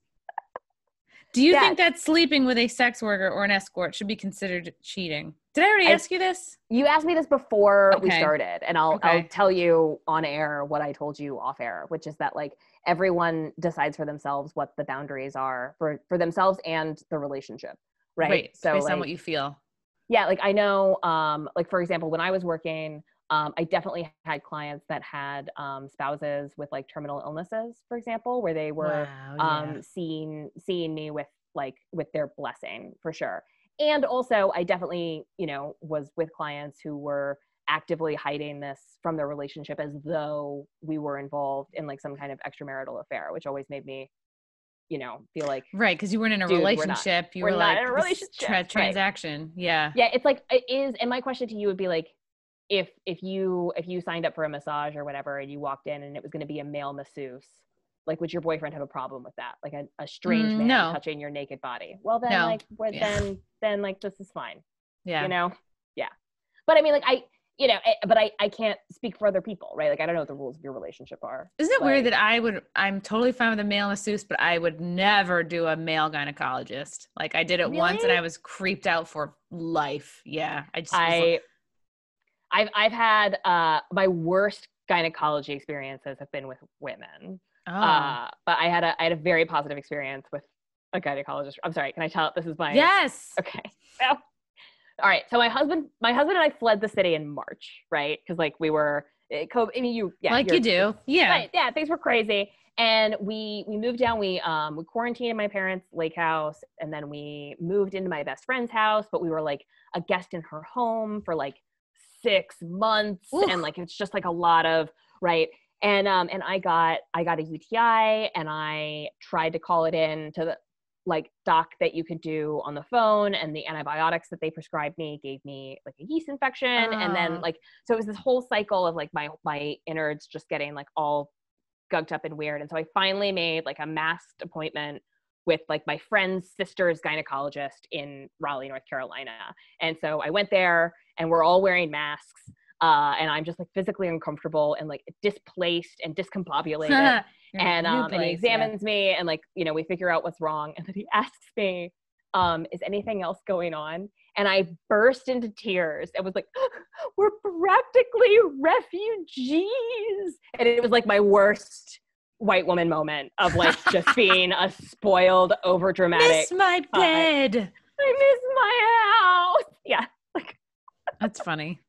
Do you think that sleeping with a sex worker or an escort should be considered cheating? Did I already ask you this? You asked me this before we started, and I'll tell you on air what I told you off air, which is that like everyone decides for themselves what the boundaries are for themselves and the relationship, right? So based on what you feel. Yeah, like I know, like for example, when I was working, I definitely had clients that had spouses with like terminal illnesses, for example, where they were seeing me with like with their blessing for sure. And also I definitely, you know, was with clients who were actively hiding this from their relationship as though we were involved in like some kind of extramarital affair, which always made me, you know, feel like, right, because you weren't in a dude, relationship. You we're were not like in a relationship. transaction. Yeah. Yeah, it's like it is. And my question to you would be like, if you signed up for a massage or whatever, and you walked in and it was going to be a male masseuse, like, would your boyfriend have a problem with that? Like a strange man No. touching your naked body? Well, then No. like, Yeah. then like this is fine. Yeah. You know? Yeah. But I mean, like you know, but I can't speak for other people, right? Like, I don't know what the rules of your relationship are. Isn't it like, weird that I'm totally fine with a male masseuse, but I would never do a male gynecologist. Like, I did it once and I was creeped out for life. Yeah. I've had my worst gynecology experiences have been with women. Oh. But I had a very positive experience with a gynecologist. I'm sorry, can I tell? This is my Yes. Okay. Well, all right. So my husband and I fled the city in March, right? Because like we were COVID. I mean, you do. Yeah. Right, yeah, things were crazy. And we moved down. We quarantined in my parents' lake house, and then we moved into my best friend's house. But we were like a guest in her home for like 6 months. Oof. And like it's just like a lot of right. And I got a UTI, and I tried to call it in to the like doc that you could do on the phone, and the antibiotics that they prescribed me gave me like a yeast infection. And then like, so it was this whole cycle of like my innards just getting like all gugged up and weird. And so I finally made like a masked appointment with like my friend's sister's gynecologist in Raleigh, North Carolina. And so I went there, and we're all wearing masks. And I'm just like physically uncomfortable and like displaced and discombobulated. And he examines me, and like, you know, we figure out what's wrong. And then he asks me, is anything else going on? And I burst into tears. It was like, we're practically refugees. And it was like my worst white woman moment of like just being a spoiled, overdramatic. Miss my bed. I miss my house. Yeah. Like, that's funny.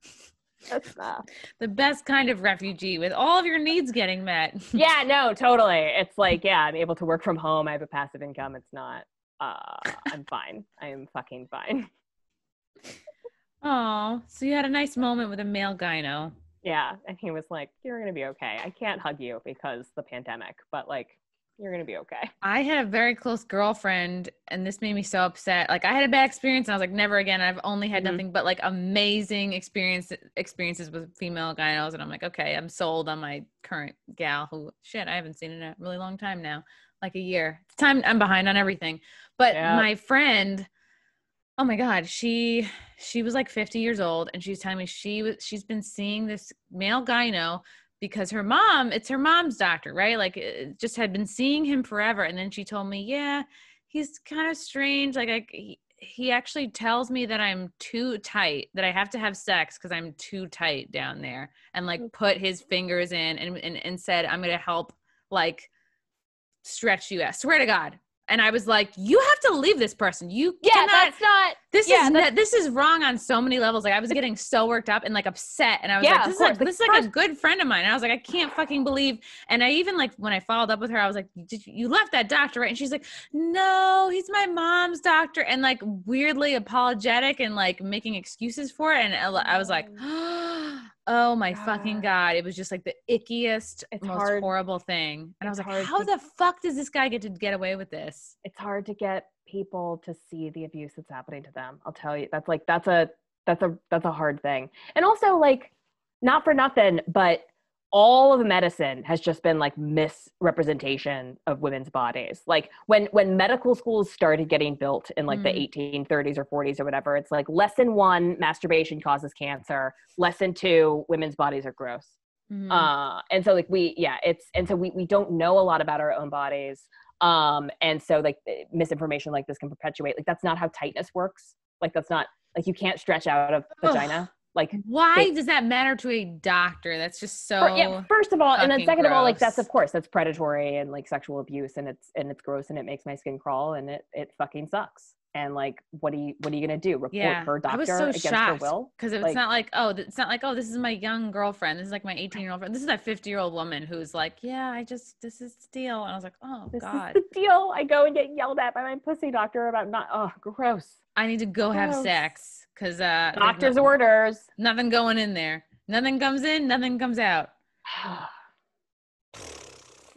That's the best kind of refugee, with all of your needs getting met. Yeah, no, totally. It's like, yeah, I'm able to work from home. I have a passive income. It's not, I'm fine. I am fucking fine. Oh, so you had a nice moment with a male gyno. Yeah. And he was like, you're going to be okay. I can't hug you because the pandemic, but like, you're going to be okay. I had a very close girlfriend, and this made me so upset. Like, I had a bad experience, and I was like, never again. I've only had nothing but like amazing experiences with female gynos. And I'm like, okay, I'm sold on my current gal who, shit, I haven't seen in a really long time now, like a year. It's time. I'm behind on everything. But my friend, oh my God, she was like 50 years old, and she's telling me she's been seeing this male gyno because it's her mom's doctor, right? Like, just had been seeing him forever. And then she told me, yeah, he's kind of strange. Like, he actually tells me that I'm too tight, that I have to have sex because I'm too tight down there, and like put his fingers in and said, I'm going to help like stretch you. I swear to God. And I was like, you have to leave this person. You cannot. That's not. This is wrong on so many levels. Like, I was getting so worked up and like upset. And I was like, this is like a good friend of mine. And I was like, I can't fucking believe. And I even like, when I followed up with her, I was like, you left that doctor, right? And she's like, no, he's my mom's doctor. And like weirdly apologetic and like making excuses for it. And I was like, oh my fucking God. It was just like the ickiest, most horrible thing. And I was like, how the fuck does this guy get away with this? It's hard to get people to see the abuse that's happening to them. I'll tell you, that's a hard thing. And also, like, not for nothing, but all of medicine has just been like misrepresentation of women's bodies. Like when medical schools started getting built in like the 1830s or 40s or whatever, it's like lesson 1, masturbation causes cancer. Lesson 2, women's bodies are gross. And so like we don't know a lot about our own bodies. And so like misinformation like this can perpetuate. Like, that's not how tightness works. Like, that's not, like, you can't stretch out a vagina. Like, why does that matter to a doctor? That's just so first of all, and then second of all, like, gross. that's predatory and like sexual abuse, and it's gross, and it makes my skin crawl, and it fucking sucks. And like, what are you going to do? Report her I was doctor so against her shocked will? because it's not like, oh, this is my young girlfriend. This is like my 18-year-old friend. This is that 50-year-old woman who's like, yeah, this is the deal. And I was like, oh This God, is the deal. I go and get yelled at by my pussy doctor about gross. I need to go have sex because Doctor's orders. Nothing going in there. Nothing comes in, nothing comes out.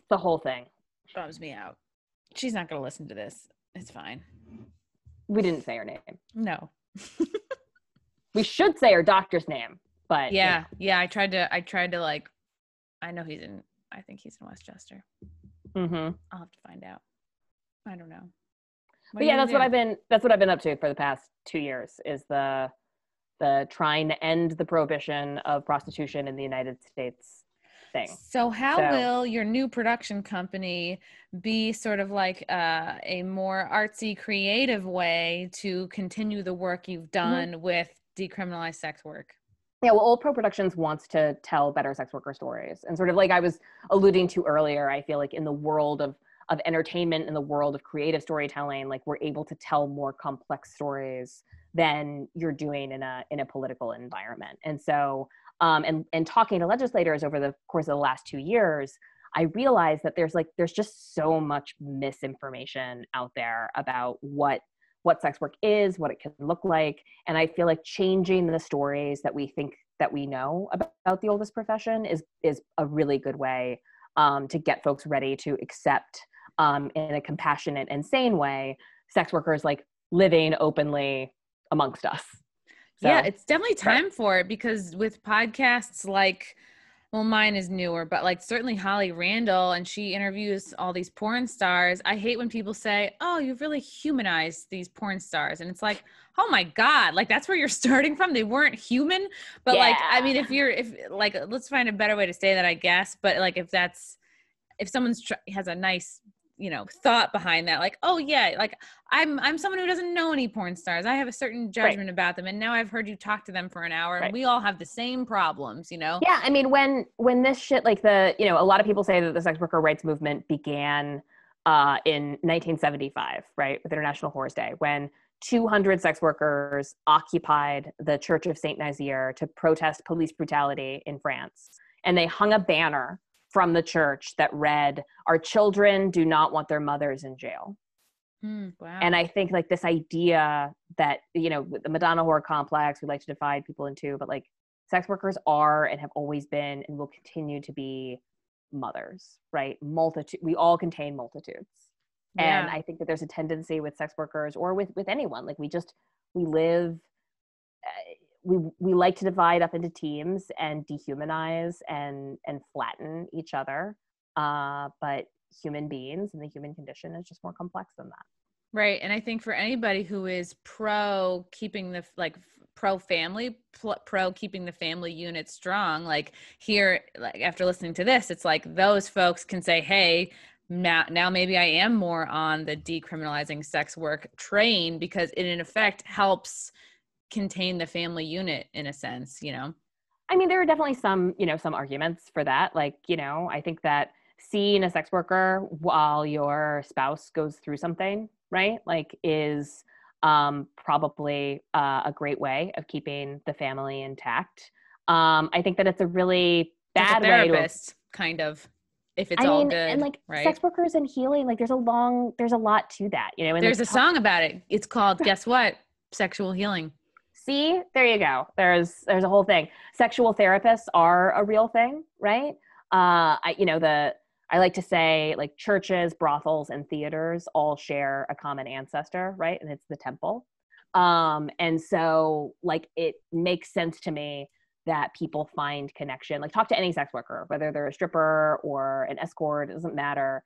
The whole thing Bums me out. She's not going to listen to this. It's fine. We didn't say her name. No. We should say her doctor's name, but yeah. I tried to like, I think he's in Westchester. Mm-hmm. I'll have to find out. I don't know. But yeah, that's what I've been up to for the past 2 years is the trying to end the prohibition of prostitution in the United States thing. So how will your new production company be sort of like a more artsy, creative way to continue the work you've done with Decriminalized Sex Work? Yeah, well, Old Pro Productions wants to tell better sex worker stories. And sort of like I was alluding to earlier, I feel like in the world of entertainment, in the world of creative storytelling, like we're able to tell more complex stories than you're doing in a political environment. And so, and talking to legislators over the course of the last 2 years, I realized that there's just so much misinformation out there about what sex work is, what it can look like. And I feel like changing the stories that we think that we know about the oldest profession is a really good way to get folks ready to accept in a compassionate and sane way sex workers like living openly amongst us. So, yeah, it's definitely time for it because with podcasts like, well, mine is newer, but like certainly Holly Randall, and she interviews all these porn stars. I hate when people say, oh, you've really humanized these porn stars. And it's like, oh my God, like that's where you're starting from. They weren't human. But like, I mean, let's find a better way to say that, I guess. But like, if someone's has a nice, thought behind that, like, oh yeah, like I'm someone who doesn't know any porn stars. I have a certain judgment about them. And now I've heard you talk to them for an hour and we all have the same problems, Yeah. I mean, when this shit, like a lot of people say that the sex worker rights movement began in 1975, right? With International Whores Day, when 200 sex workers occupied the Church of Saint Nazaire to protest police brutality in France. And they hung a banner from the church that read, "Our children do not want their mothers in jail." Wow. And I think like this idea that, the Madonna whore complex, we like to divide people into, but like sex workers are and have always been and will continue to be mothers, right? We all contain multitudes. Yeah. And I think that there's a tendency with sex workers or with anyone, like we live, we like to divide up into teams and dehumanize and flatten each other. But human beings and the human condition is just more complex than that. Right. And I think for anybody who is pro keeping the pro family, pro keeping the family unit strong, like here, like after listening to this, it's like those folks can say, hey, now maybe I am more on the decriminalizing sex work train because it in effect helps contain the family unit in a sense, I mean, there are definitely some arguments for that. Like, I think that seeing a sex worker while your spouse goes through something, right? Like is probably a great way of keeping the family intact. I think that it's a really bad like a therapist, kind of, if it's all good. And like right? Sex workers and healing, like there's a lot to that, And there's a song about it. It's called, guess what? Sexual healing. See, there you go. There's a whole thing. Sexual therapists are a real thing, right? I like to say like churches, brothels, and theaters all share a common ancestor, right? And it's the temple. And so like it makes sense to me that people find connection. Like talk to any sex worker, whether they're a stripper or an escort, it doesn't matter.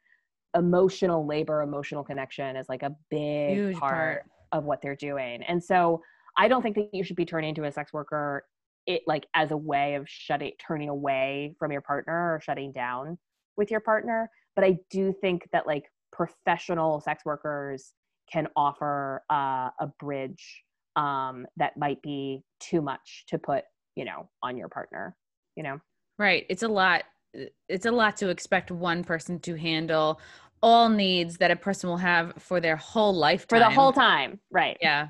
Emotional labor, emotional connection is like a big huge part of what they're doing. And so I don't think that you should be turning to a sex worker as a way of turning away from your partner or shutting down with your partner. But I do think that like professional sex workers can offer a bridge that might be too much to put, on your partner, Right. It's a lot to expect one person to handle all needs that a person will have for their whole lifetime. For the whole time. Right. Yeah.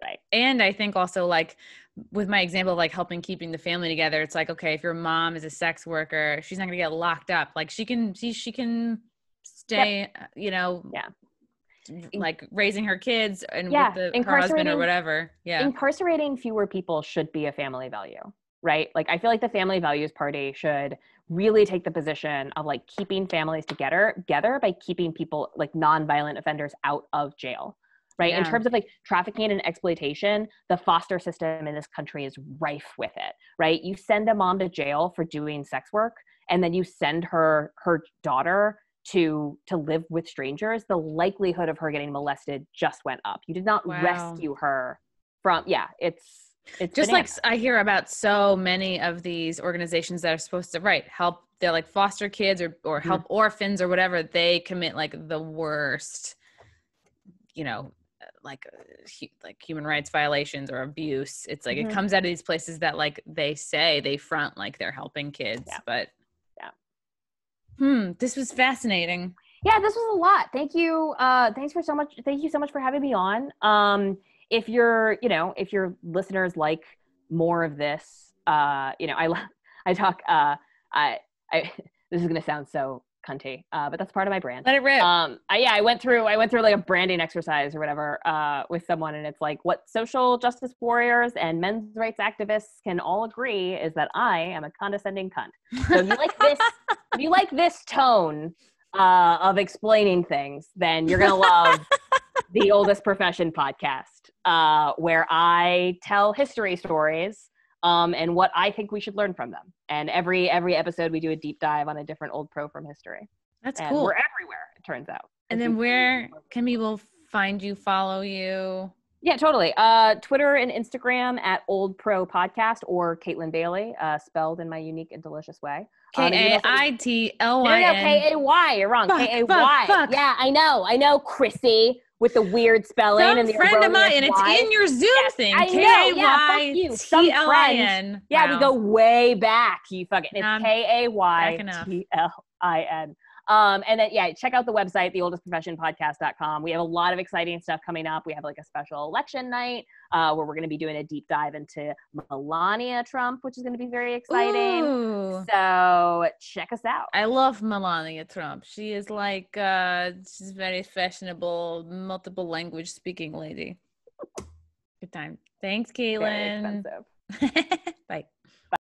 Right. And I think also, like, with my example of like helping keeping the family together, it's like, okay, if your mom is a sex worker, she's not gonna get locked up. Like she can stay, you know, like raising her kids and with her husband or whatever. Yeah. Incarcerating fewer people should be a family value, right? Like I feel like the Family Values Party should really take the position of like keeping families together by keeping people, like nonviolent offenders, out of jail. Right. Yeah. In terms of like trafficking and exploitation, the foster system in this country is rife with it. Right. You send a mom to jail for doing sex work, and then you send her daughter to live with strangers. The likelihood of her getting molested just went up. You did not rescue her from. Yeah, it's just bananas. Like I hear about so many of these organizations that are supposed to help. They're like foster kids or help orphans or whatever. They commit like the worst, you know, like human rights violations or abuse. It's like it comes out of these places that like they say they front like they're helping kids, but this was fascinating. Yeah, this was a lot. Thank you. Thank you so much for having me on. If your listeners like more of this, I talk. This is gonna sound so cunty, but that's part of my brand. Let it rip. I went through like a branding exercise or whatever with someone, and it's like what social justice warriors and men's rights activists can all agree is that I am a condescending cunt. So if you like this tone of explaining things, then you're gonna love the Oldest Profession podcast, where I tell history stories. And what I think we should learn from them. And every episode we do a deep dive on a different old pro from history. That's cool. We're everywhere, it turns out. And then where can people find you, follow you? Yeah, totally. Twitter and Instagram at Old Pro Podcast, or Kaytlin Bailey, spelled in my unique and delicious way. Kaitlyn. No, Kay. You're wrong. Kay. Yeah, I know, Chrissie. With the weird spelling. Some and the friend of mine, and it's in your Zoom thing. I know, Kaytlin. Yeah, wow. We go way back. You fucking, it's Kaytlin. And then, check out the website, theoldestprofessionpodcast.com. We have a lot of exciting stuff coming up. We have like a special election night where we're going to be doing a deep dive into Melania Trump, which is going to be very exciting. Ooh. So check us out. I love Melania Trump. She is like, she's very fashionable, multiple language speaking lady. Good time. Thanks, Kaytlin. Very expensive.